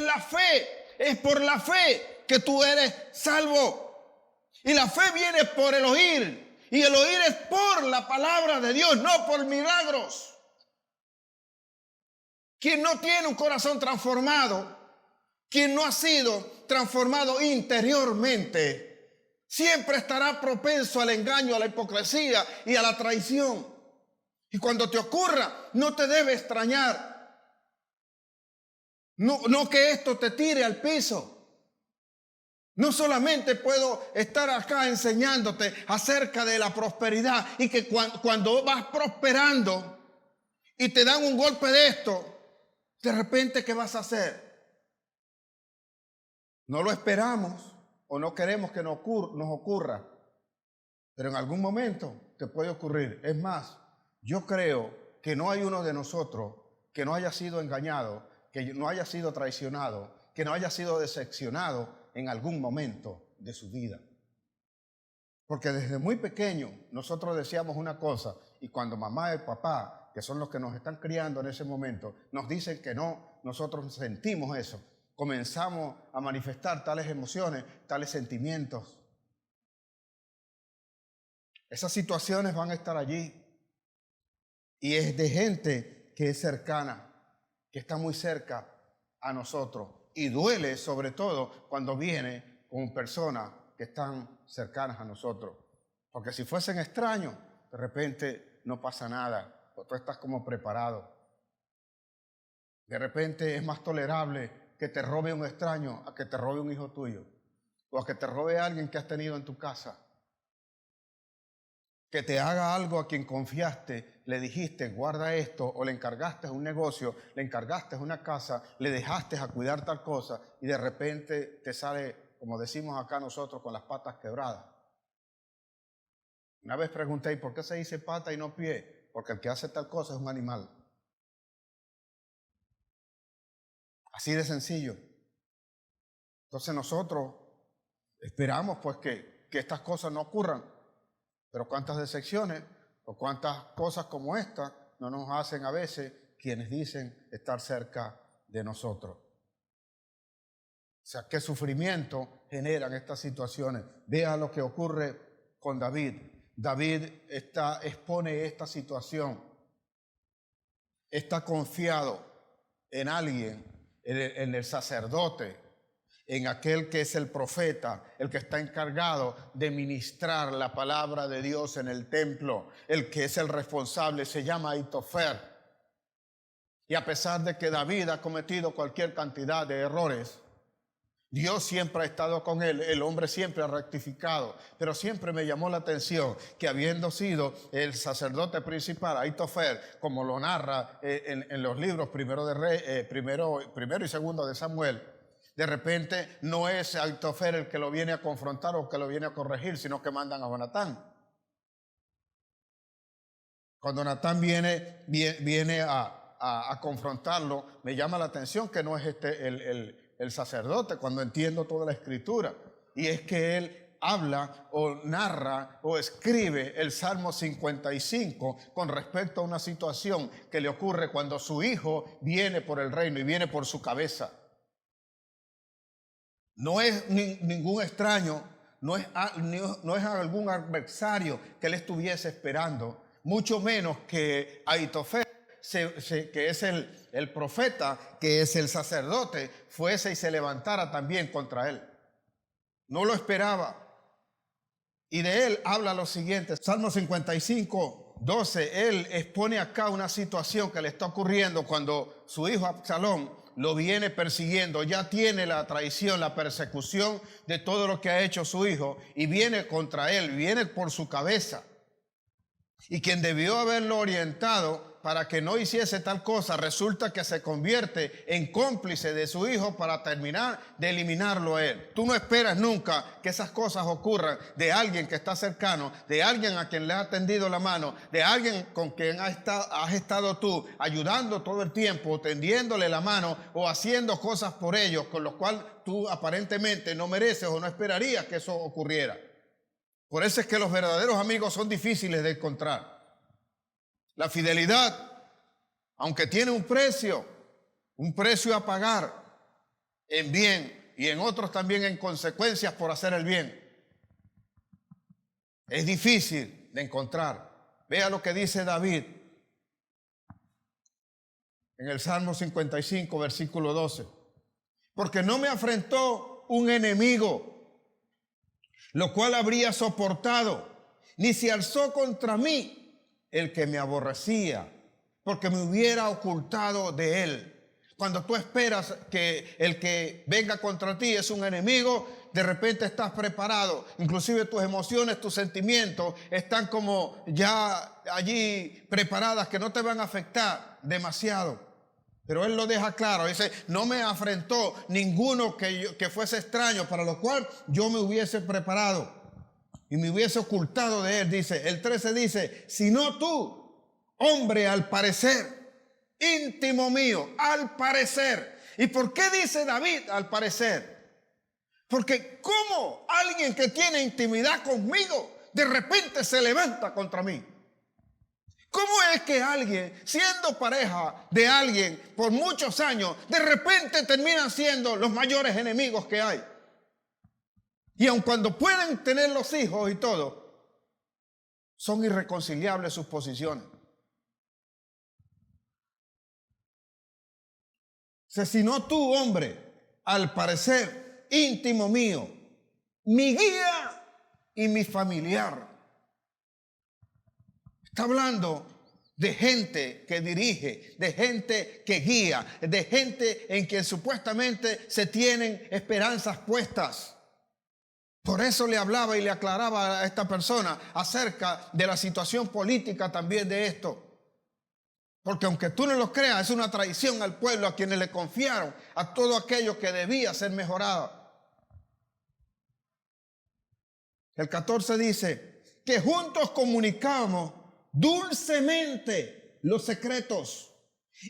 la fe. Es por la fe que tú eres salvo. Y la fe viene por el oír. Y el oír es por la palabra de Dios, no por milagros. Quien no tiene un corazón transformado, quien no ha sido transformado interiormente, siempre estará propenso al engaño, a la hipocresía y a la traición. Y cuando te ocurra, no te debe extrañar. No que esto te tire al piso. No solamente puedo estar acá enseñándote acerca de la prosperidad y que cuando vas prosperando y te dan un golpe de esto, de repente, ¿qué vas a hacer? No lo esperamos. O no queremos que nos ocurra, pero en algún momento te puede ocurrir. Es más, yo creo que no hay uno de nosotros que no haya sido engañado, que no haya sido traicionado, que no haya sido decepcionado en algún momento de su vida. Porque desde muy pequeño nosotros decíamos una cosa y cuando mamá y papá, que son los que nos están criando en ese momento, nos dicen que no, nosotros sentimos eso. Comenzamos a manifestar tales emociones, tales sentimientos. Esas situaciones van a estar allí. Y es de gente que es cercana, que está muy cerca a nosotros. Y duele sobre todo cuando viene con personas que están cercanas a nosotros. Porque si fuesen extraños, de repente no pasa nada. O tú estás como preparado. De repente es más tolerable que te robe un extraño a que te robe un hijo tuyo, o a que te robe a alguien que has tenido en tu casa, que te haga algo a quien confiaste, le dijiste guarda esto, o le encargaste un negocio, le encargaste una casa, le dejaste a cuidar tal cosa y de repente te sale, como decimos acá nosotros, con las patas quebradas. Una vez pregunté, ¿y por qué se dice pata y no pie? Porque el que hace tal cosa es un animal. Así de sencillo. Entonces nosotros esperamos pues que estas cosas no ocurran. Pero cuántas decepciones o cuántas cosas como esta no nos hacen a veces quienes dicen estar cerca de nosotros. O sea, qué sufrimiento generan estas situaciones. Vea lo que ocurre con David. David expone esta situación. Está confiado en alguien, en el sacerdote, en aquel que es el profeta, el que está encargado de ministrar la palabra de Dios en el templo, el que es el responsable, se llama Ahitofel. Y a pesar de que David ha cometido cualquier cantidad de errores, Dios siempre ha estado con él, el hombre siempre ha rectificado, pero siempre me llamó la atención que habiendo sido el sacerdote principal, Ahitofel, como lo narra en los libros primero y segundo de Samuel, de repente no es Ahitofel el que lo viene a confrontar o que lo viene a corregir, sino que mandan a Jonatán. Cuando Natán viene a confrontarlo, me llama la atención que no es el sacerdote, cuando entiendo toda la escritura, y es que él habla o narra o escribe el Salmo 55 con respecto a una situación que le ocurre cuando su hijo viene por el reino y viene por su cabeza. No es ningún extraño, no es algún adversario que él estuviese esperando, mucho menos que Ahitofel, que es el profeta, que es el sacerdote, fuese y se levantara también contra él. No lo esperaba. Y de él habla lo siguiente, Salmo 55, 12, él expone acá una situación que le está ocurriendo cuando su hijo Absalón lo viene persiguiendo, ya tiene la traición, la persecución de todo lo que ha hecho su hijo y viene contra él, viene por su cabeza. Y quien debió haberlo orientado para que no hiciese tal cosa, resulta que se convierte en cómplice de su hijo para terminar de eliminarlo a él. Tú no esperas nunca que esas cosas ocurran de alguien que está cercano, de alguien a quien le ha tendido la mano, de alguien con quien has estado tú ayudando todo el tiempo, tendiéndole la mano o haciendo cosas por ellos, con lo cual tú aparentemente no mereces o no esperarías que eso ocurriera. Por eso es que los verdaderos amigos son difíciles de encontrar. La fidelidad, aunque tiene un precio a pagar en bien y en otros también en consecuencias por hacer el bien, es difícil de encontrar. Vea lo que dice David en el Salmo 55, versículo 12. Porque no me afrentó un enemigo, lo cual habría soportado, ni se alzó contra mí el que me aborrecía, porque me hubiera ocultado de él. Cuando tú esperas que el que venga contra ti es un enemigo, de repente estás preparado. Inclusive tus emociones, tus sentimientos están como ya allí preparadas, que no te van a afectar demasiado. Pero él lo deja claro, dice, no me afrentó ninguno que fuese extraño, para lo cual yo me hubiese preparado y me hubiese ocultado de él. Dice, el 13 dice, sino tú, hombre, al parecer, íntimo mío, al parecer. ¿Y por qué dice David al parecer? Porque ¿cómo alguien que tiene intimidad conmigo de repente se levanta contra mí? ¿Cómo es que alguien, siendo pareja de alguien por muchos años, de repente terminan siendo los mayores enemigos que hay? Y aun cuando pueden tener los hijos y todo, son irreconciliables sus posiciones. Si no tú, hombre, al parecer íntimo mío, mi guía y mi familiar. Está hablando de gente que dirige, de gente que guía, de gente en quien supuestamente se tienen esperanzas puestas. Por eso le hablaba y le aclaraba a esta persona acerca de la situación política también de esto. Porque aunque tú no lo creas, es una traición al pueblo a quienes le confiaron a todo aquello que debía ser mejorado. El 14 dice que juntos comunicábamos dulcemente los secretos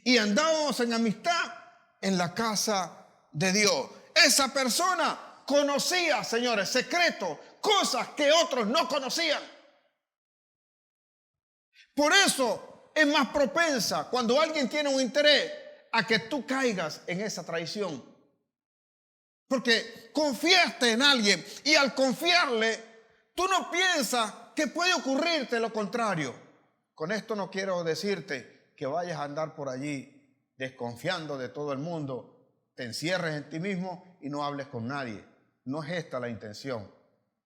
y andábamos en amistad en la casa de Dios. Esa persona conocía, señores, secretos, cosas que otros no conocían. Por eso es más propensa cuando alguien tiene un interés a que tú caigas en esa traición. Porque confiaste en alguien y al confiarle, tú no piensas que puede ocurrirte lo contrario. Con esto no quiero decirte que vayas a andar por allí desconfiando de todo el mundo, te encierres en ti mismo y no hables con nadie. No es esta la intención.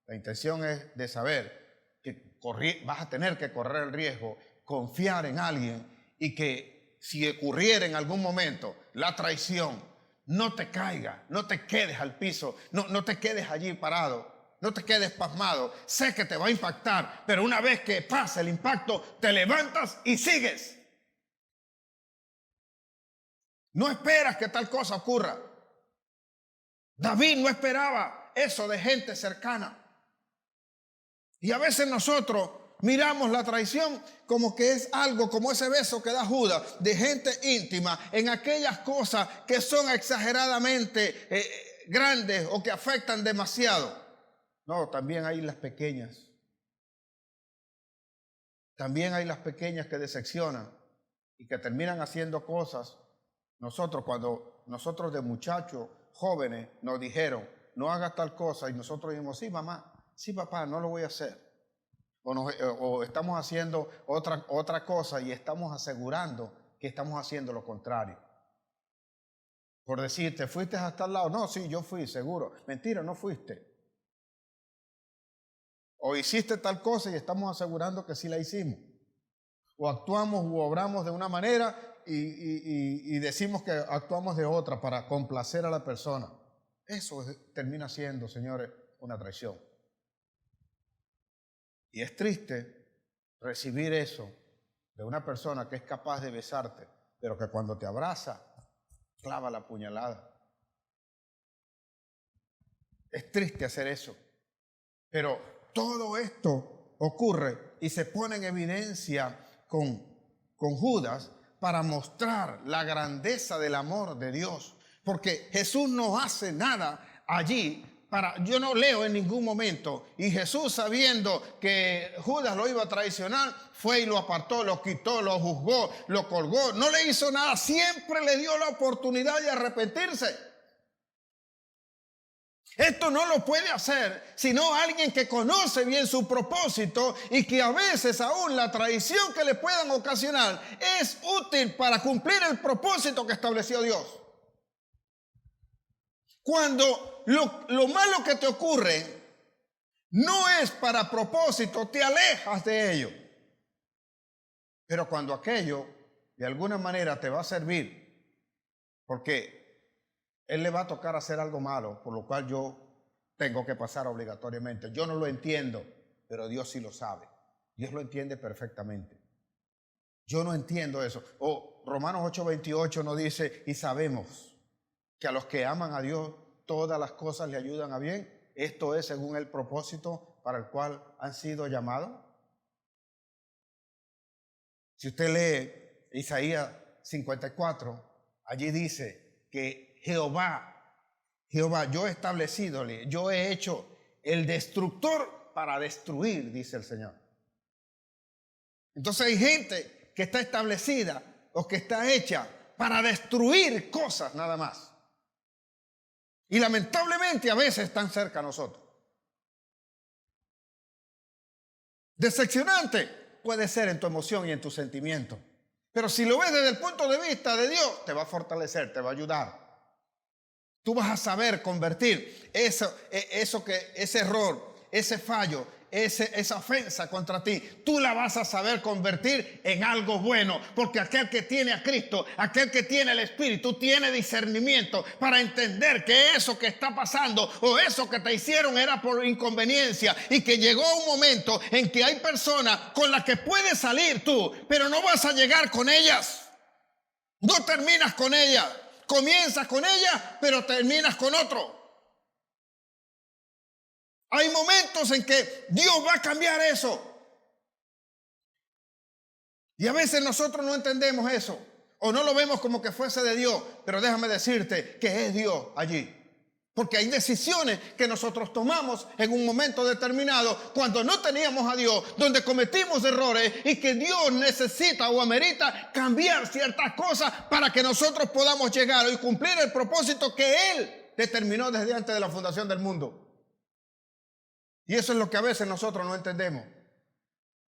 La intención es de saber que vas a tener que correr el riesgo, confiar en alguien y que si ocurriera en algún momento la traición, no te caigas, no te quedes al piso, no te quedes allí parado, no te quedes pasmado. Sé que te va a impactar, pero una vez que pasa el impacto, te levantas y sigues. No esperas que tal cosa ocurra. David no esperaba eso de gente cercana. Y a veces nosotros miramos la traición como que es algo como ese beso que da Judas de gente íntima en aquellas cosas que son exageradamente grandes o que afectan demasiado. No, también hay las pequeñas. También hay las pequeñas que decepcionan y que terminan haciendo cosas. Cuando nosotros de muchachos jóvenes nos dijeron, no hagas tal cosa, y nosotros dijimos, sí mamá, sí papá, no lo voy a hacer. O estamos haciendo otra cosa y estamos asegurando que estamos haciendo lo contrario. Por decir, ¿te fuiste hasta el lado? No, sí, yo fui, seguro. Mentira, no fuiste. O hiciste tal cosa y estamos asegurando que sí la hicimos. O actuamos u obramos de una manera y decimos que actuamos de otra para complacer a la persona. Eso termina siendo, señores, una traición. Y es triste recibir eso de una persona que es capaz de besarte, pero que cuando te abraza, clava la puñalada. Es triste hacer eso. Pero todo esto ocurre y se pone en evidencia con Judas para mostrar la grandeza del amor de Dios. Porque Jesús no hace nada allí. Yo no leo en ningún momento, y Jesús, sabiendo que Judas lo iba a traicionar, fue y lo apartó, lo quitó, lo juzgó, lo colgó, no le hizo nada, siempre le dio la oportunidad de arrepentirse. Esto no lo puede hacer sino alguien que conoce bien su propósito y que a veces aún la traición que le puedan ocasionar es útil para cumplir el propósito que estableció Dios. Cuando lo malo que te ocurre no es para propósito, te alejas de ello. Pero cuando aquello de alguna manera te va a servir, porque él le va a tocar hacer algo malo, por lo cual yo tengo que pasar obligatoriamente. Yo no lo entiendo, pero Dios sí lo sabe. Dios lo entiende perfectamente. Yo no entiendo eso. Romanos 8:28 nos dice, y sabemos que a los que aman a Dios, todas las cosas le ayudan a bien. Esto es según el propósito para el cual han sido llamados. Si usted lee Isaías 54, allí dice que Jehová, yo he establecido, yo he hecho el destructor para destruir, dice el Señor. Entonces hay gente que está establecida o que está hecha para destruir cosas nada más. Y lamentablemente a veces están cerca a nosotros. Decepcionante puede ser en tu emoción y en tu sentimiento. Pero si lo ves desde el punto de vista de Dios, te va a fortalecer, te va a ayudar. Tú vas a saber convertir ese error, ese fallo, esa ofensa contra ti, tú la vas a saber convertir en algo bueno, porque aquel que tiene a Cristo, aquel que tiene el Espíritu, tiene discernimiento para entender que eso que está pasando o eso que te hicieron era por inconveniencia y que llegó un momento en que hay personas con las que puedes salir tú, pero no vas a llegar con ellas, no terminas con ellas, comienzas con ellas, pero terminas con otro. Hay momentos en que Dios va a cambiar eso. Y a veces nosotros no entendemos eso. O no lo vemos como que fuese de Dios. Pero déjame decirte que es Dios allí. Porque hay decisiones que nosotros tomamos en un momento determinado cuando no teníamos a Dios, donde cometimos errores y que Dios necesita o amerita cambiar ciertas cosas para que nosotros podamos llegar y cumplir el propósito que Él determinó desde antes de la fundación del mundo. Y eso es lo que a veces nosotros no entendemos.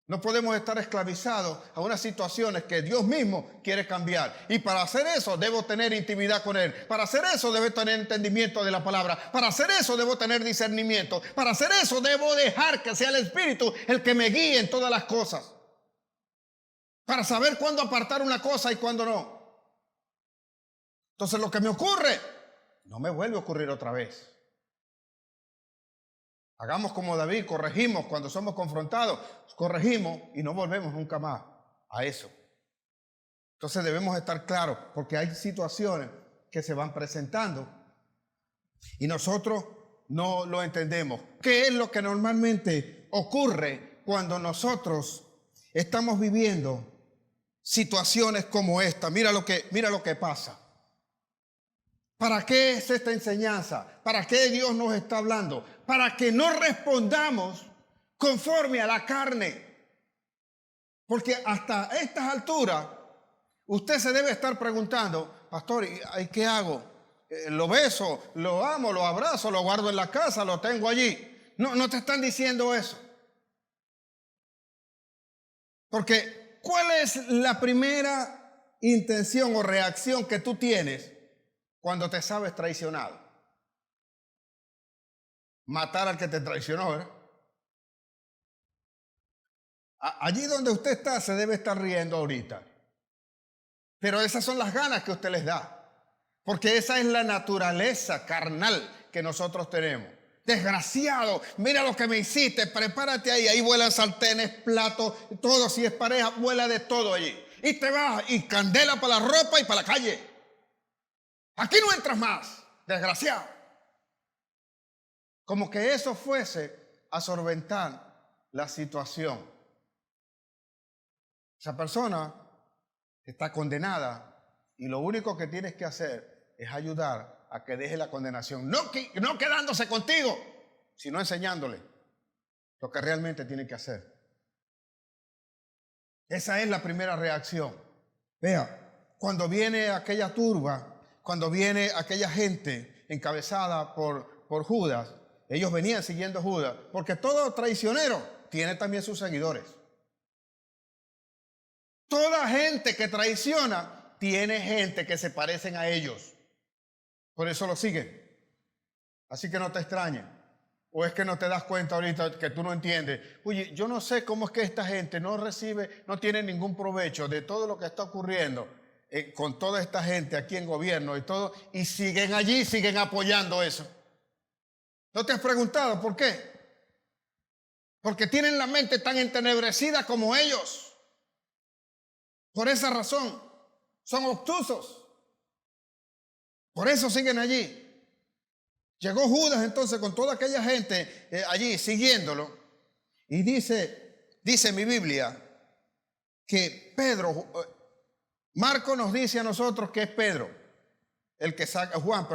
No podemos estar esclavizados a unas situaciones que Dios mismo quiere cambiar. Y para hacer eso debo tener intimidad con Él. Para hacer eso debo tener entendimiento de la palabra. Para hacer eso debo tener discernimiento. Para hacer eso debo dejar que sea el Espíritu el que me guíe en todas las cosas. Para saber cuándo apartar una cosa y cuándo no. Entonces lo que me ocurre no me vuelve a ocurrir otra vez. Hagamos como David, corregimos cuando somos confrontados, corregimos y no volvemos nunca más a eso. Entonces debemos estar claros porque hay situaciones que se van presentando y nosotros no lo entendemos. ¿Qué es lo que normalmente ocurre cuando nosotros estamos viviendo situaciones como esta? Mira lo que pasa. ¿Para qué es esta enseñanza? ¿Para qué Dios nos está hablando? Para que no respondamos conforme a la carne. Porque hasta estas alturas, usted se debe estar preguntando, pastor, ¿y qué hago? ¿Lo beso, lo amo, lo abrazo, lo guardo en la casa, lo tengo allí? No te están diciendo eso. Porque ¿cuál es la primera intención o reacción que tú tienes cuando te sabes traicionado? Matar al que te traicionó, ¿verdad? Allí donde usted está se debe estar riendo ahorita. Pero esas son las ganas que usted les da. Porque esa es la naturaleza carnal que nosotros tenemos. Desgraciado, mira lo que me hiciste, prepárate ahí. Ahí vuelan sartenes, platos, todo. Si es pareja, vuela de todo allí. Y te vas y candela para la ropa y para la calle. Aquí no entras más, desgraciado. Como que eso fuese a solventar la situación. Esa persona está condenada y lo único que tienes que hacer es ayudar a que deje la condenación. No quedándose contigo, sino enseñándole lo que realmente tiene que hacer. Esa es la primera reacción. Vea, cuando viene aquella turba, cuando viene aquella gente encabezada por Judas, ellos venían siguiendo a Judas, porque todo traicionero tiene también sus seguidores. Toda gente que traiciona tiene gente que se parecen a ellos. Por eso lo siguen. Así que no te extrañes. O es que no te das cuenta ahorita que tú no entiendes. Oye, yo no sé cómo es que esta gente no tiene ningún provecho de todo lo que está ocurriendo con toda esta gente aquí en gobierno y todo, y siguen allí, siguen apoyando eso. ¿No te has preguntado por qué? Porque tienen la mente tan entenebrecida como ellos. Por esa razón, son obtusos. Por eso siguen allí. Llegó Judas entonces con toda aquella gente allí siguiéndolo. Y dice mi Biblia que Pedro, Marco nos dice a nosotros que es Pedro, Juan,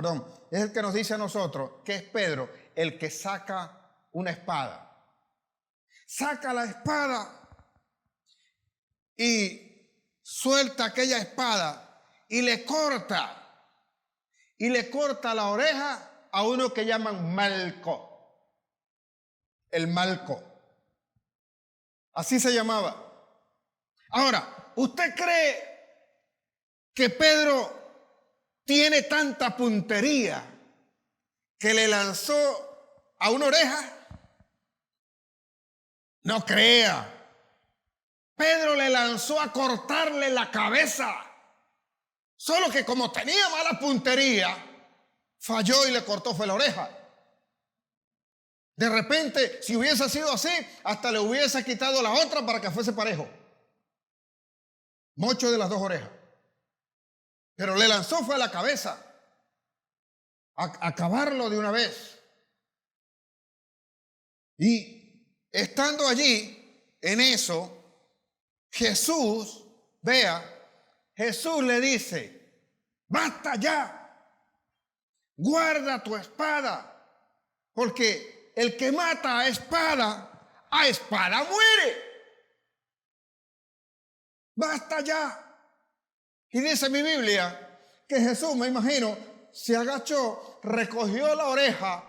es el que nos dice a nosotros que es Pedro el que saca una espada. Saca la espada y suelta aquella espada y le corta la oreja a uno que llaman Malco. El Malco. Así se llamaba. Ahora, ¿usted cree que Pedro tiene tanta puntería que le lanzó a una oreja? No crea. Pedro le lanzó a cortarle la cabeza. Solo que como tenía mala puntería, falló y le cortó fue la oreja. De repente, si hubiese sido así, hasta le hubiese quitado la otra para que fuese parejo. Mocho de las dos orejas. Pero le lanzó fue a la cabeza. A acabarlo de una vez. Y estando allí, en eso, Jesús le dice, basta ya, guarda tu espada, porque el que mata a espada muere. Basta ya. Y dice mi Biblia que Jesús, me imagino, se agachó, recogió la oreja,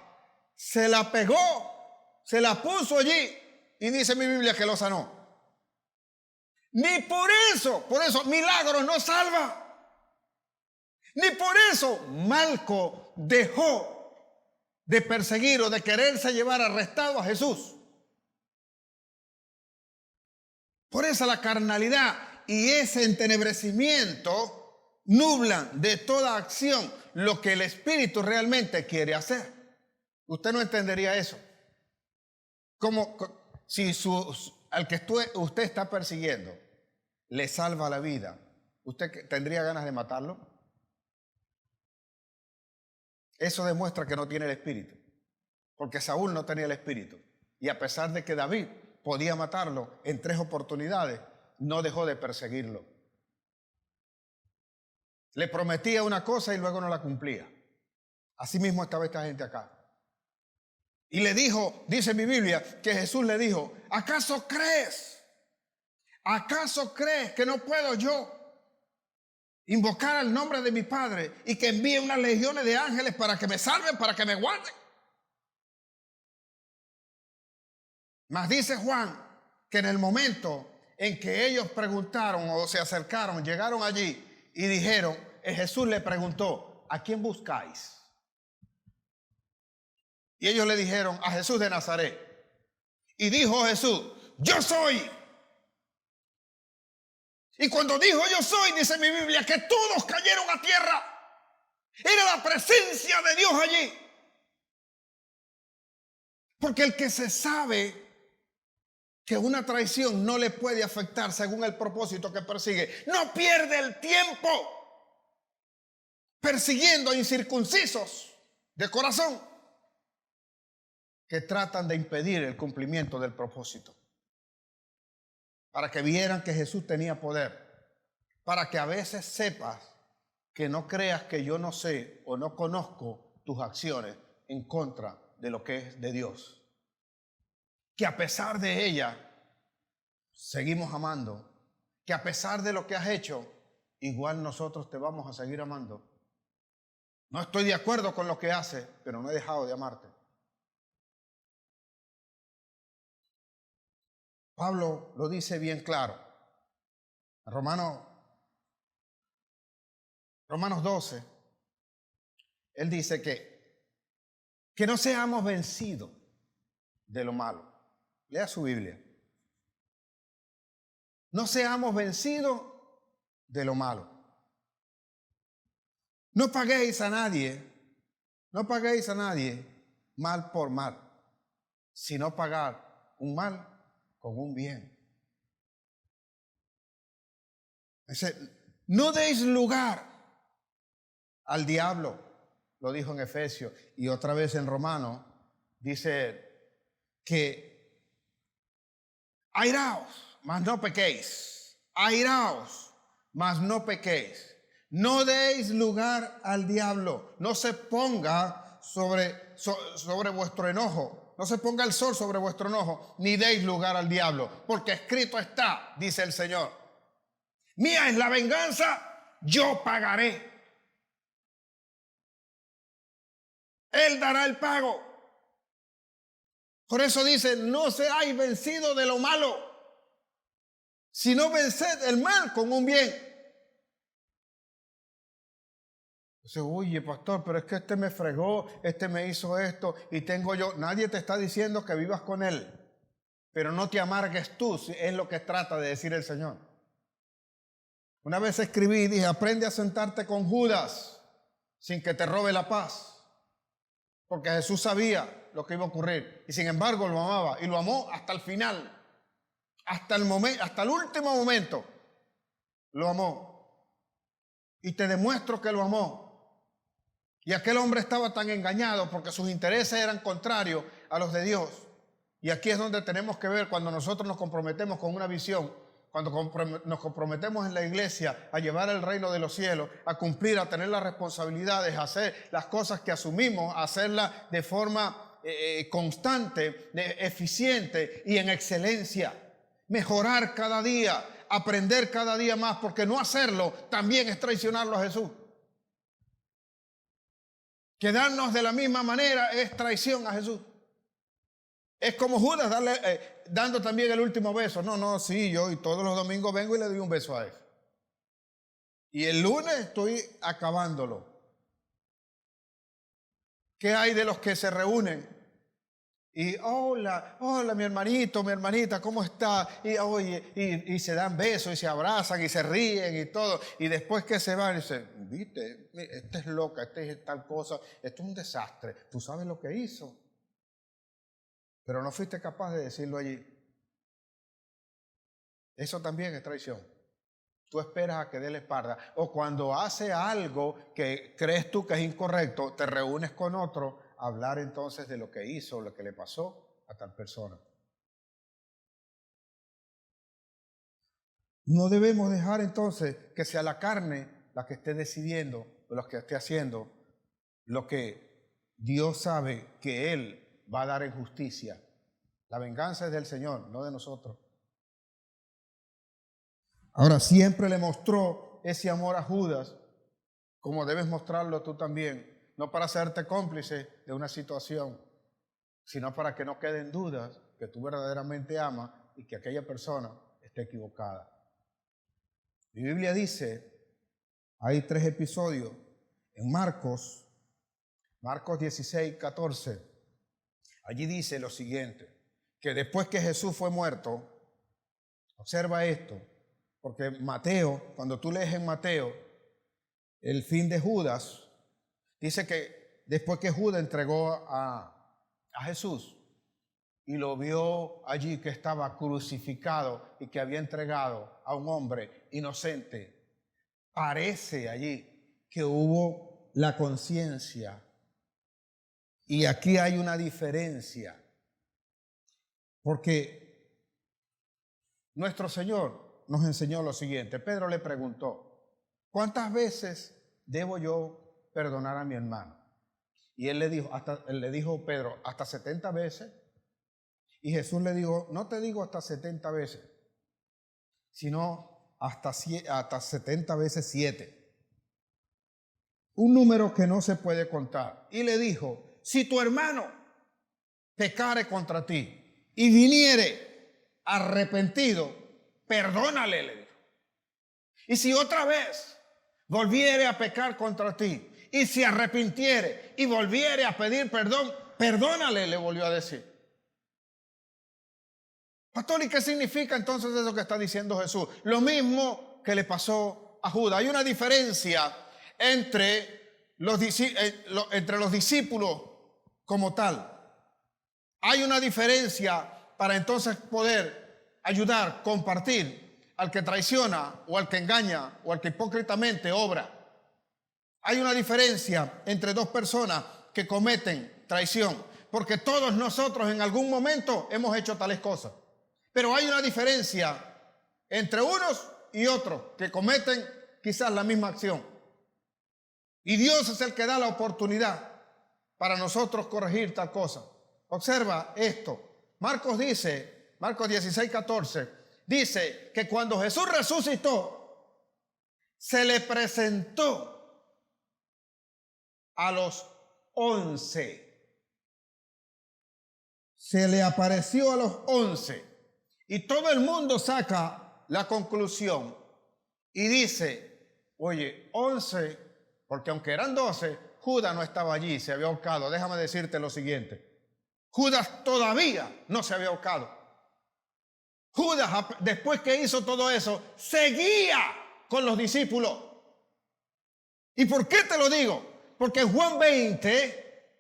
se la pegó, se la puso allí y dice mi Biblia que lo sanó. Ni por eso milagros no salva. Ni por eso Malco dejó de perseguir o de quererse llevar arrestado a Jesús. Por eso la carnalidad y ese entenebrecimiento nublan de toda acción lo que el Espíritu realmente quiere hacer. Usted no entendería eso. Como si al que usted está persiguiendo le salva la vida, ¿usted tendría ganas de matarlo? Eso demuestra que no tiene el Espíritu, porque Saúl no tenía el Espíritu. Y a pesar de que David podía matarlo en 3 oportunidades, no dejó de perseguirlo. Le prometía una cosa y luego no la cumplía. Así mismo estaba esta gente acá. Y le dijo, dice mi Biblia, que Jesús le dijo, ¿acaso crees que no puedo yo invocar al nombre de mi Padre y que envíe unas legiones de ángeles para que me salven, para que me guarden? Mas dice Juan que en el momento en que ellos preguntaron o se acercaron, llegaron allí y dijeron, Jesús le preguntó, ¿a quién buscáis? Y ellos le dijeron, a Jesús de Nazaret. Y dijo Jesús, yo soy. Y cuando dijo yo soy, dice mi Biblia, que todos cayeron a tierra. Era la presencia de Dios allí. Porque el que se sabe que una traición no le puede afectar según el propósito que persigue, no pierde el tiempo persiguiendo a incircuncisos de corazón que tratan de impedir el cumplimiento del propósito. Para que vieran que Jesús tenía poder. Para que a veces sepas que no creas que yo no sé o no conozco tus acciones en contra de lo que es de Dios. Que a pesar de ella seguimos amando. Que a pesar de lo que has hecho, igual nosotros te vamos a seguir amando. No estoy de acuerdo con lo que haces, pero no he dejado de amarte. Pablo lo dice bien claro. Romanos 12, él dice que no seamos vencidos de lo malo. Lea su Biblia. No seamos vencidos de lo malo. No paguéis a nadie mal por mal, sino pagar un mal con un bien. No deis lugar al diablo, lo dijo en Efesios, y otra vez en Romanos dice que airaos, mas no pequéis. Airaos, mas no pequéis. No deis lugar al diablo. No se ponga sobre vuestro enojo. No se ponga el sol sobre vuestro enojo, ni deis lugar al diablo. Porque escrito está, dice el Señor. Mía es la venganza, yo pagaré. Él dará el pago. Por eso dice, no seáis vencidos de lo malo, sino venced el mal con un bien. Dice, oye, pastor, pero es que este me fregó, este me hizo esto y tengo yo. Nadie te está diciendo que vivas con él, pero no te amargues tú, es lo que trata de decir el Señor. Una vez escribí y dije, aprende a sentarte con Judas sin que te robe la paz. Porque Jesús sabía lo que iba a ocurrir y sin embargo lo amaba y lo amó hasta el final, hasta el último momento lo amó. Y te demuestro que lo amó. Y aquel hombre estaba tan engañado porque sus intereses eran contrarios a los de Dios. Y aquí es donde tenemos que ver cuando nosotros nos comprometemos con una visión, cuando nos comprometemos en la iglesia a llevar el reino de los cielos, a cumplir, a tener las responsabilidades, a hacer las cosas que asumimos, a hacerlas de forma constante, eficiente y en excelencia. Mejorar cada día, aprender cada día más, porque no hacerlo también es traicionarlo a Jesús. Quedarnos de la misma manera es traición a Jesús. Es como Judas dando también el último beso. Sí, yo y todos los domingos vengo y le doy un beso a él. Y el lunes estoy acabándolo. ¿Qué hay de los que se reúnen Y hola, hola mi hermanito, mi hermanita, ¿cómo está? Y oye, y se dan besos y se abrazan y se ríen y todo. Y después que se van, dicen, viste, esta es loca, esta es tal cosa, esto es un desastre. Tú sabes lo que hizo, pero no fuiste capaz de decirlo allí. Eso también es traición. Tú esperas a que dé la espalda. O cuando hace algo que crees tú que es incorrecto, te reúnes con otro a hablar entonces de lo que hizo, lo que le pasó a tal persona. No debemos dejar entonces que sea la carne la que esté decidiendo, o la que esté haciendo lo que Dios sabe que Él va a dar en justicia. La venganza es del Señor, no de nosotros. Ahora, siempre le mostró ese amor a Judas, como debes mostrarlo tú también, no para hacerte cómplice de una situación, sino para que no queden dudas que tú verdaderamente amas y que aquella persona esté equivocada. Mi Biblia dice, hay 3 episodios en Marcos 16, 14. Allí dice lo siguiente, que después que Jesús fue muerto, observa esto, porque Mateo, cuando tú lees en Mateo el fin de Judas, dice que después que Judas entregó a Jesús y lo vio allí que estaba crucificado y que había entregado a un hombre inocente, parece allí que hubo la conciencia. Y aquí hay una diferencia, porque nuestro Señor nos enseñó lo siguiente. Pedro le preguntó, ¿cuántas veces debo yo perdonar a mi hermano? Y él le dijo Pedro, hasta 70 veces. Y Jesús le dijo, no te digo hasta 70 veces, sino hasta 70 veces 7. Un número que no se puede contar. Y le dijo, si tu hermano pecare contra ti y viniere arrepentido, perdónale, le dijo. Y si otra vez volviere a pecar contra ti y se arrepintiere y volviere a pedir perdón, perdónale, le volvió a decir. Pastor, ¿y qué significa entonces eso que está diciendo Jesús? Lo mismo que le pasó a Judas. Hay una diferencia entre los discípulos como tal. Hay una diferencia para entonces poder ayudar, compartir al que traiciona o al que engaña o al que hipócritamente obra. Hay una diferencia entre dos personas que cometen traición, porque todos nosotros en algún momento hemos hecho tales cosas. Pero hay una diferencia entre unos y otros que cometen quizás la misma acción. Y Dios es el que da la oportunidad para nosotros corregir tal cosa. Observa esto. Marcos 16, 14, dice que cuando Jesús resucitó, se le presentó a los 11. Se le apareció a los 11. Y todo el mundo saca la conclusión y dice, oye, 11, porque aunque eran 12, Judas no estaba allí, se había ahorcado. Déjame decirte lo siguiente. Judas todavía no se había ahorcado. Judas, después que hizo todo eso, seguía con los discípulos. ¿Y por qué te lo digo? Porque en Juan 20,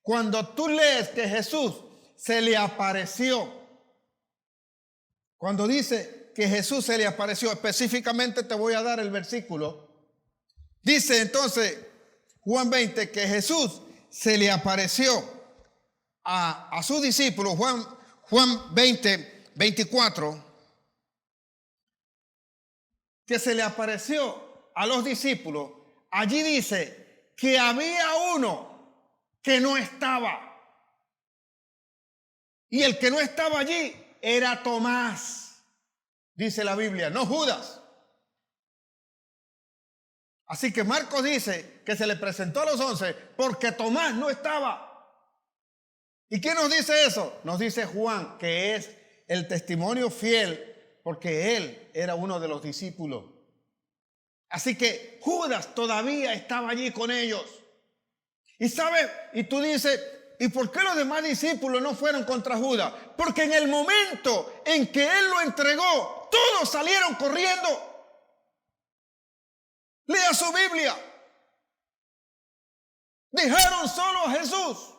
cuando tú lees que Jesús se le apareció, cuando dice que Jesús se le apareció, específicamente te voy a dar el versículo. Dice entonces Juan 20 que Jesús se le apareció a sus discípulos. Juan 20, 24, que se le apareció a los discípulos. Allí dice que había uno que no estaba. Y el que no estaba allí era Tomás, dice la Biblia, no Judas. Así que Marcos dice que se le presentó a los 11 porque Tomás no estaba. ¿Y quién nos dice eso? Nos dice Juan, que es el testimonio fiel porque él era uno de los discípulos. Así que Judas todavía estaba allí con ellos. Y sabes, y tú dices, ¿y por qué los demás discípulos no fueron contra Judas? Porque en el momento en que él lo entregó, todos salieron corriendo. Lea su Biblia. Dejaron solo a Jesús.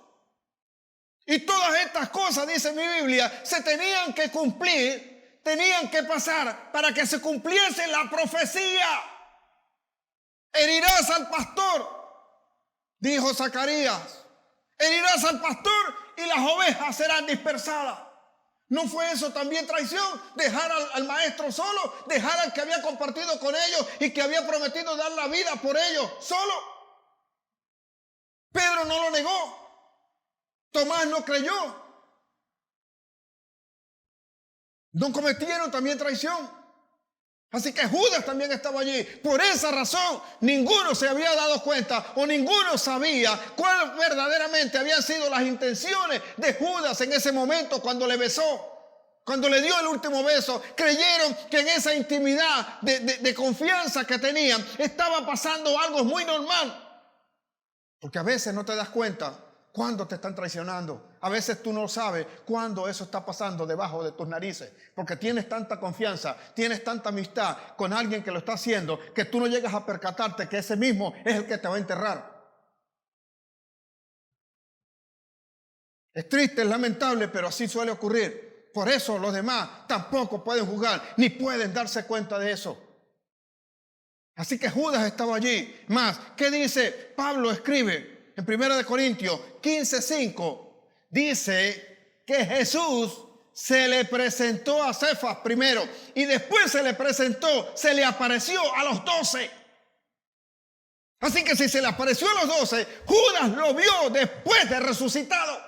Y todas estas cosas, dice mi Biblia, se tenían que cumplir, tenían que pasar para que se cumpliese la profecía. Herirás al pastor, dijo Zacarías. Herirás al pastor y las ovejas serán dispersadas. ¿No fue eso también traición? Dejar al maestro solo, dejar al que había compartido con ellos y que había prometido dar la vida por ellos solo. Pedro no lo negó. Tomás no creyó. No cometieron también traición. Así que Judas también estaba allí. Por esa razón, ninguno se había dado cuenta o ninguno sabía cuáles verdaderamente habían sido las intenciones de Judas en ese momento cuando le besó, cuando le dio el último beso. Creyeron que en esa intimidad de confianza que tenían estaba pasando algo muy normal. Porque a veces no te das cuenta cuando te están traicionando. A veces tú no sabes cuándo eso está pasando debajo de tus narices, porque tienes tanta confianza, tienes tanta amistad con alguien que lo está haciendo, que tú no llegas a percatarte que ese mismo es el que te va a enterrar. Es triste, es lamentable, pero así suele ocurrir. Por eso los demás tampoco pueden juzgar, ni pueden darse cuenta de eso. Así que Judas estaba allí. Más, ¿qué dice? Pablo escribe en 1 Corintios 15:5, dice que Jesús se le presentó a Cefas primero y después se le apareció a los 12. Así que si se le apareció a los 12, Judas lo vio después de resucitado.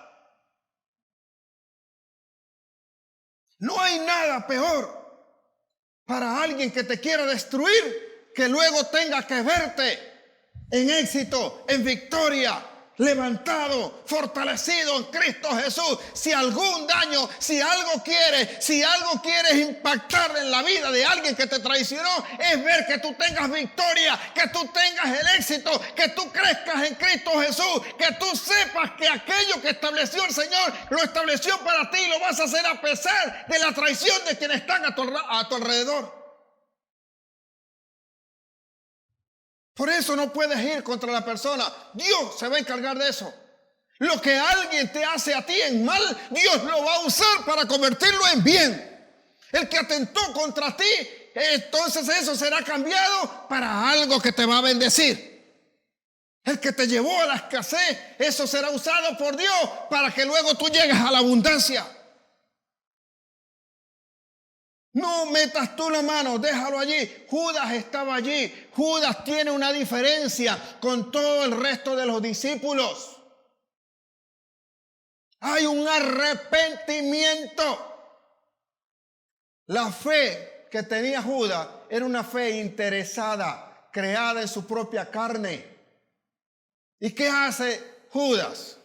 No hay nada peor para alguien que te quiera destruir que luego tenga que verte en éxito, en victoria, levantado, fortalecido en Cristo Jesús. Si algún daño, si algo quieres impactar en la vida de alguien que te traicionó, es ver que tú tengas victoria, que tú tengas el éxito, que tú crezcas en Cristo Jesús, que tú sepas que aquello que estableció el Señor, lo estableció para ti y lo vas a hacer a pesar de la traición de quienes están a tu alrededor. Por eso no puedes ir contra la persona. Dios se va a encargar de eso. Lo que alguien te hace a ti en mal, Dios lo va a usar para convertirlo en bien. El que atentó contra ti, entonces eso será cambiado para algo que te va a bendecir. El que te llevó a la escasez, eso será usado por Dios para que luego tú llegues a la abundancia. No metas tú la mano, déjalo allí. Judas estaba allí. Judas tiene una diferencia con todo el resto de los discípulos. Hay un arrepentimiento. La fe que tenía Judas era una fe interesada, creada en su propia carne. ¿Y qué hace Judas?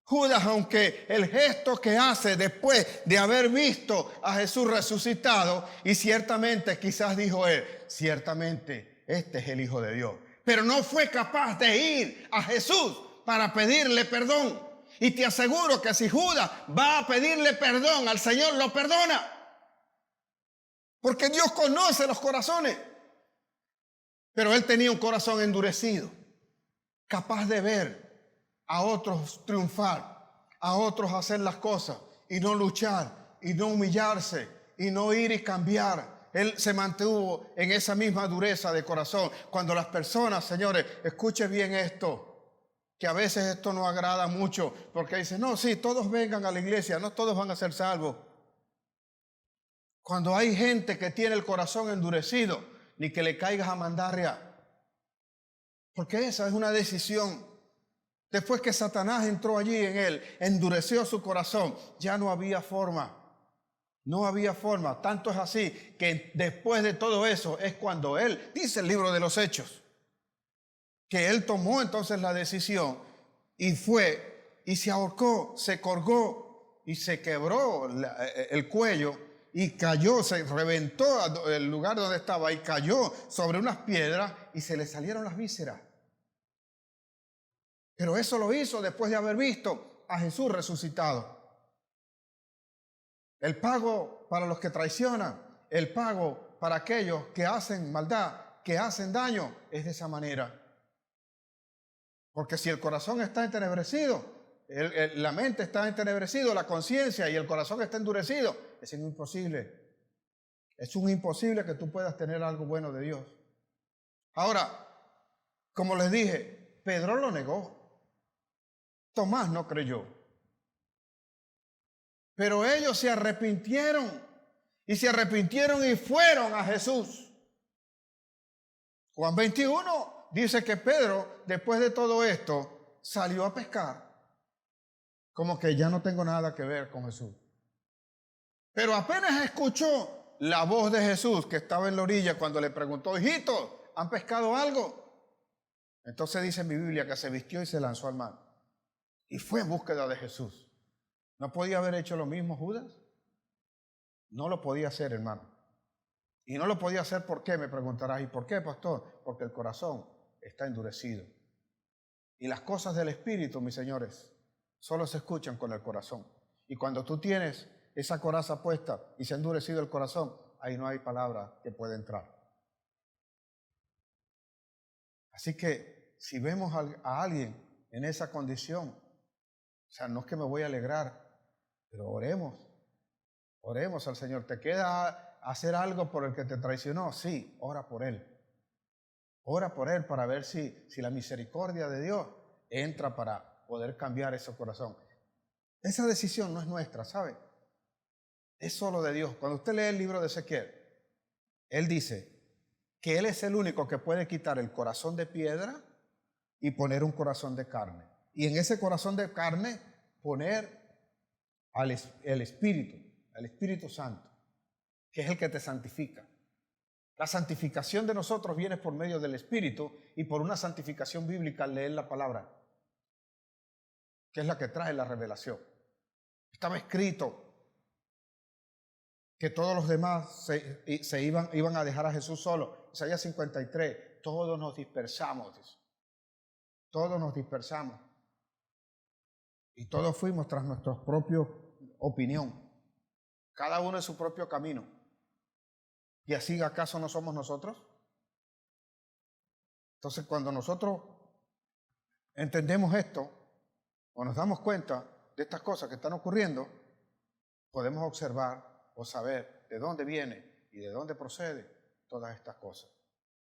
Judas, aunque el gesto que hace después de haber visto a Jesús resucitado, y ciertamente quizás dijo él, ciertamente este es el Hijo de Dios, pero no fue capaz de ir a Jesús para pedirle perdón. Y te aseguro que si Judas va a pedirle perdón al Señor, lo perdona, porque Dios conoce los corazones. Pero él tenía un corazón endurecido, capaz de ver a otros triunfar, a otros hacer las cosas y no luchar y no humillarse y no ir y cambiar. Él se mantuvo en esa misma dureza de corazón. Cuando las personas, señores, escuchen bien esto, que a veces esto no agrada mucho, porque dicen, no, sí, todos vengan a la iglesia, no todos van a ser salvos. Cuando hay gente que tiene el corazón endurecido, ni que le caigas a mandarria, porque esa es una decisión. Después que Satanás entró allí en él, endureció su corazón, ya no había forma. No había forma. Tanto es así que después de todo eso es cuando él, dice el libro de los Hechos, que él tomó entonces la decisión y fue y se ahorcó, se colgó y se quebró el cuello y cayó, se reventó el lugar donde estaba y cayó sobre unas piedras y se le salieron las vísceras. Pero eso lo hizo después de haber visto a Jesús resucitado. El pago para los que traicionan, el pago para aquellos que hacen maldad, que hacen daño, es de esa manera. Porque si el corazón está entenebrecido, la mente está entenebrecido, la conciencia y el corazón está endurecido, es imposible. Es un imposible que tú puedas tener algo bueno de Dios. Ahora, como les dije, Pedro lo negó. Tomás no creyó. Pero ellos se arrepintieron y fueron a Jesús. Juan 21 dice que Pedro, después de todo esto, salió a pescar. Como que ya no tengo nada que ver con Jesús. Pero apenas escuchó la voz de Jesús que estaba en la orilla cuando le preguntó, hijito, ¿han pescado algo? Entonces dice en mi Biblia que se vistió y se lanzó al mar. Y fue en búsqueda de Jesús. ¿No podía haber hecho lo mismo Judas? No lo podía hacer, hermano. Y no lo podía hacer, ¿por qué? Me preguntarás. ¿Y por qué, pastor? Porque el corazón está endurecido. Y las cosas del Espíritu, mis señores, solo se escuchan con el corazón. Y cuando tú tienes esa coraza puesta y se ha endurecido el corazón, ahí no hay palabra que pueda entrar. Así que si vemos a alguien en esa condición, o sea, no es que me voy a alegrar, pero oremos al Señor. ¿Te queda hacer algo por el que te traicionó? Sí, ora por él. Ora por él para ver si la misericordia de Dios entra para poder cambiar ese corazón. Esa decisión no es nuestra, ¿sabe? Es solo de Dios. Cuando usted lee el libro de Ezequiel, él dice que él es el único que puede quitar el corazón de piedra y poner un corazón de carne. Y en ese corazón de carne poner el Espíritu Santo, que es el que te santifica. La santificación de nosotros viene por medio del Espíritu y por una santificación bíblica al leer la palabra, que es la que trae la revelación. Estaba escrito que todos los demás se iban a dejar a Jesús solo. Isaías 53, todos nos dispersamos, dice. Todos nos dispersamos. Y todos fuimos tras nuestra propia opinión. Cada uno en su propio camino. ¿Y así acaso no somos nosotros? Entonces, cuando nosotros entendemos esto, o nos damos cuenta de estas cosas que están ocurriendo, podemos observar o saber de dónde viene y de dónde procede todas estas cosas.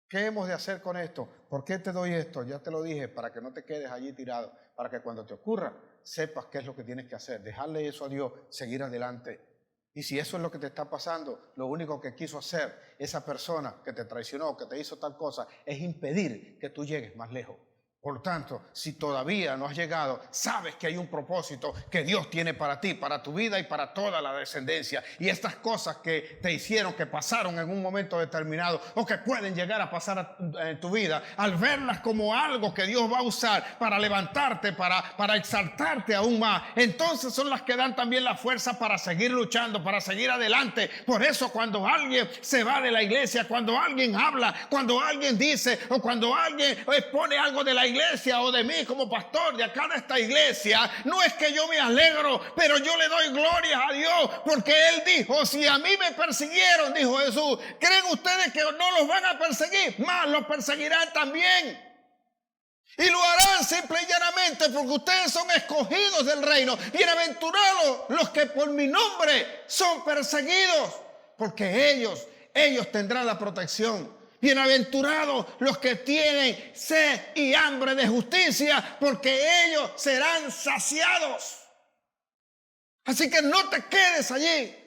¿Qué hemos de hacer con esto? ¿Por qué te doy esto? Ya te lo dije, para que no te quedes allí tirado, para que cuando te ocurra, sepas qué es lo que tienes que hacer, dejarle eso a Dios, seguir adelante. Y si eso es lo que te está pasando, lo único que quiso hacer esa persona que te traicionó, que te hizo tal cosa, es impedir que tú llegues más lejos. Por tanto, si todavía no has llegado, sabes que hay un propósito que Dios tiene para ti, para tu vida y para toda la descendencia. Y estas cosas que te hicieron, que pasaron en un momento determinado o que pueden llegar a pasar en tu vida, al verlas como algo que Dios va a usar para levantarte, para exaltarte aún más, entonces son las que dan también la fuerza para seguir luchando, para seguir adelante. Por eso cuando alguien se va de la iglesia, cuando alguien habla, cuando alguien dice o cuando alguien expone algo de la iglesia o de mí como pastor de acá de esta iglesia, no es que yo me alegro, pero yo le doy gloria a Dios, porque Él dijo, si a mí me persiguieron, dijo Jesús, ¿creen ustedes que no los van a perseguir? Más los perseguirán también. Y lo harán simple y llanamente porque ustedes son escogidos del reino. Bienaventurados los que por mi nombre son perseguidos, porque ellos tendrán la protección. Bienaventurados los que tienen sed y hambre de justicia, porque ellos serán saciados. Así que no te quedes allí.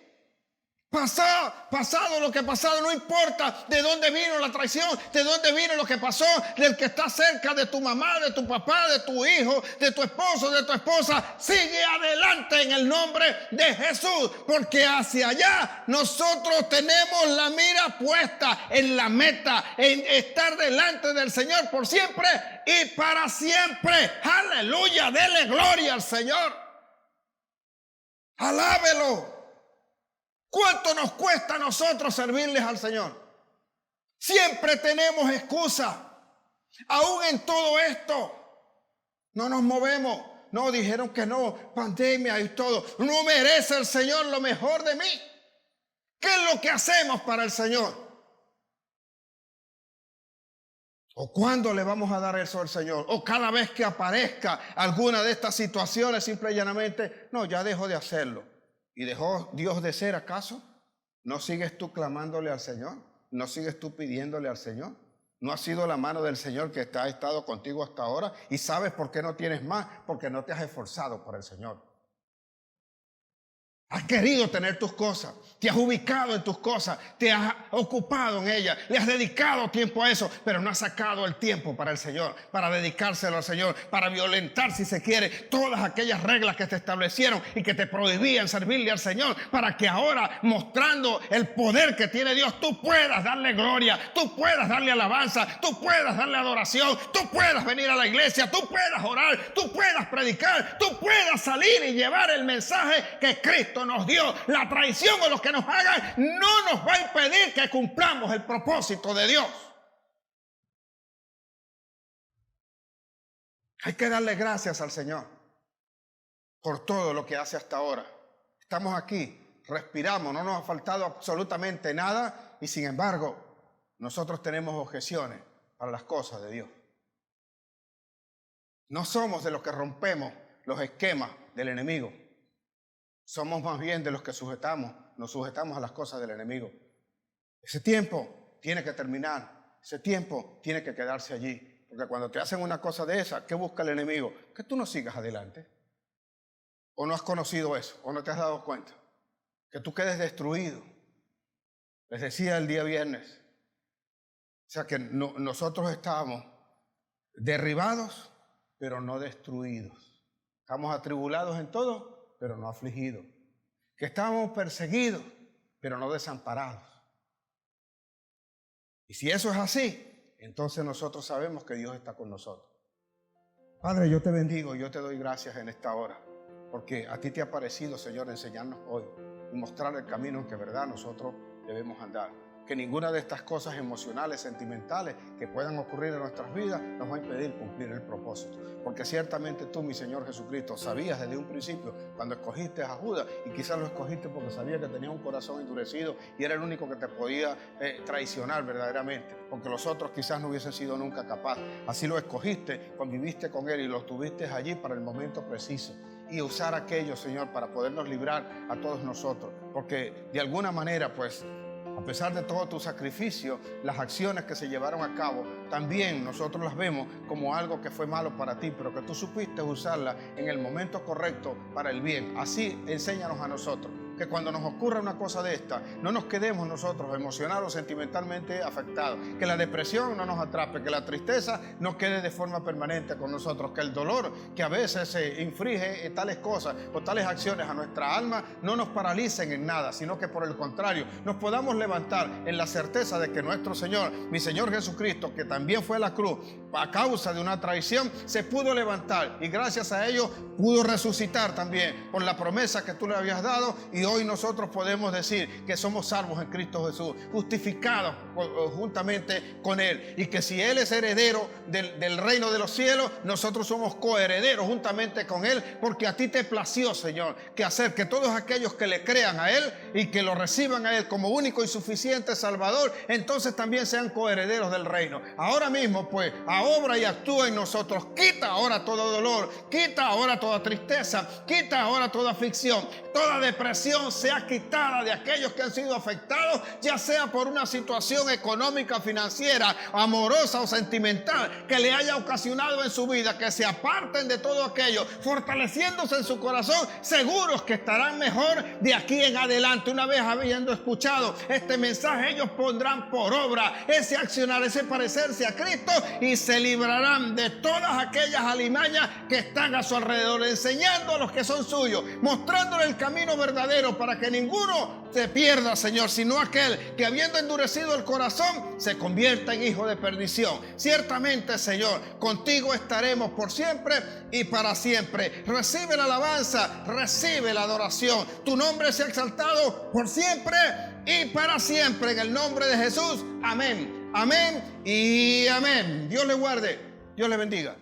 Pasado lo que pasado, no importa de dónde vino la traición, de dónde vino lo que pasó, del que está cerca de tu mamá, de tu papá, de tu hijo, de tu esposo, de tu esposa, sigue adelante en el nombre de Jesús, porque hacia allá nosotros tenemos la mira puesta en la meta, en estar delante del Señor por siempre y para siempre. Aleluya, dele gloria al Señor. Alábelo. ¿Cuánto nos cuesta a nosotros servirles al Señor? Siempre tenemos excusa. Aún en todo esto no nos movemos No, dijeron que no, pandemia y todo. No merece el Señor lo mejor de mí. ¿Qué es lo que hacemos para el Señor? ¿O cuándo le vamos a dar eso al Señor? ¿O cada vez que aparezca alguna de estas situaciones, simple y llanamente, no, ya dejo de hacerlo? ¿Y dejó Dios de ser acaso? ¿No sigues tú clamándole al Señor? ¿No sigues tú pidiéndole al Señor? ¿No ha sido la mano del Señor que ha estado contigo hasta ahora? ¿Y sabes por qué no tienes más? Porque no te has esforzado por el Señor. Has querido tener tus cosas, te has ubicado en tus cosas, te has ocupado en ellas, le has dedicado tiempo a eso, pero no has sacado el tiempo para el Señor, para dedicárselo al Señor, para violentar, si se quiere, todas aquellas reglas que te establecieron y que te prohibían servirle al Señor, para que ahora, mostrando el poder que tiene Dios, tú puedas darle gloria, tú puedas darle alabanza, tú puedas darle adoración, tú puedas venir a la iglesia, tú puedas orar, tú puedas predicar, tú puedas salir y llevar el mensaje que Cristo nos dio. La traición o lo que nos hagan no nos va a impedir que cumplamos el propósito de Dios. Hay que darle gracias al Señor por todo lo que hace hasta ahora. Estamos aquí, respiramos, no nos ha faltado absolutamente nada y sin embargo nosotros tenemos objeciones para las cosas de Dios. No somos de los que rompemos los esquemas del enemigo. Somos más bien de los que nos sujetamos a las cosas del enemigo. Ese tiempo tiene que terminar, ese tiempo tiene que quedarse allí. Porque cuando te hacen una cosa de esa, ¿qué busca el enemigo? Que tú no sigas adelante. ¿O no has conocido eso? ¿O no te has dado cuenta? Que tú quedes destruido. Les decía el día viernes. O sea que nosotros estamos derribados, pero no destruidos. Estamos atribulados en todo, pero no afligidos, que estábamos perseguidos, pero no desamparados. Y si eso es así, entonces nosotros sabemos que Dios está con nosotros. Padre, yo te bendigo, yo te doy gracias en esta hora, porque a ti te ha parecido, Señor, enseñarnos hoy y mostrar el camino en que, verdad, nosotros debemos andar. Que ninguna de estas cosas emocionales, sentimentales que puedan ocurrir en nuestras vidas nos va a impedir cumplir el propósito. Porque ciertamente tú, mi Señor Jesucristo, sabías desde un principio cuando escogiste a Judas, y quizás lo escogiste porque sabías que tenía un corazón endurecido y era el único que te podía traicionar verdaderamente, porque los otros quizás no hubiesen sido nunca capaces. Así lo escogiste, conviviste con él y lo tuviste allí para el momento preciso. Y usar aquello, Señor, para podernos librar a todos nosotros. Porque de alguna manera, pues, a pesar de todo tu sacrificio, las acciones que se llevaron a cabo, también nosotros las vemos como algo que fue malo para ti, pero que tú supiste usarla en el momento correcto para el bien. Así enséñanos a nosotros, que cuando nos ocurra una cosa de esta, no nos quedemos nosotros emocional o sentimentalmente afectados, que la depresión no nos atrape, que la tristeza no quede de forma permanente con nosotros, que el dolor que a veces se inflige tales cosas o tales acciones a nuestra alma no nos paralicen en nada, sino que por el contrario, nos podamos levantar en la certeza de que nuestro Señor, mi Señor Jesucristo, que también fue a la cruz a causa de una traición, se pudo levantar y gracias a ello pudo resucitar también por la promesa que tú le habías dado, y hoy nosotros podemos decir que somos salvos en Cristo Jesús, justificados juntamente con Él, y que si Él es heredero del reino de los cielos, nosotros somos coherederos juntamente con Él, porque a ti te plació, Señor, que hacer que todos aquellos que le crean a Él y que lo reciban a Él como único y suficiente Salvador, entonces también sean coherederos del reino. Ahora mismo, pues, obra y actúa en nosotros. Quita ahora todo dolor, quita ahora toda tristeza, quita ahora toda aflicción, toda depresión sea quitada de aquellos que han sido afectados, ya sea por una situación económica, financiera, amorosa o sentimental que le haya ocasionado en su vida, que se aparten de todo aquello, fortaleciéndose en su corazón, seguros que estarán mejor de aquí en adelante. Una vez habiendo escuchado este mensaje, ellos pondrán por obra ese accionar, ese parecerse a Cristo, y se librarán de todas aquellas alimañas que están a su alrededor, enseñando a los que son suyos, mostrándole el camino verdadero para que ninguno se pierda, Señor, sino aquel que, habiendo endurecido el corazón, se convierta en hijo de perdición. Ciertamente, Señor, contigo estaremos por siempre y para siempre. Recibe la alabanza, recibe la adoración. Tu nombre sea exaltado por siempre y para siempre, en el nombre de Jesús. Amén, amén y amén. Dios le guarde, Dios le bendiga.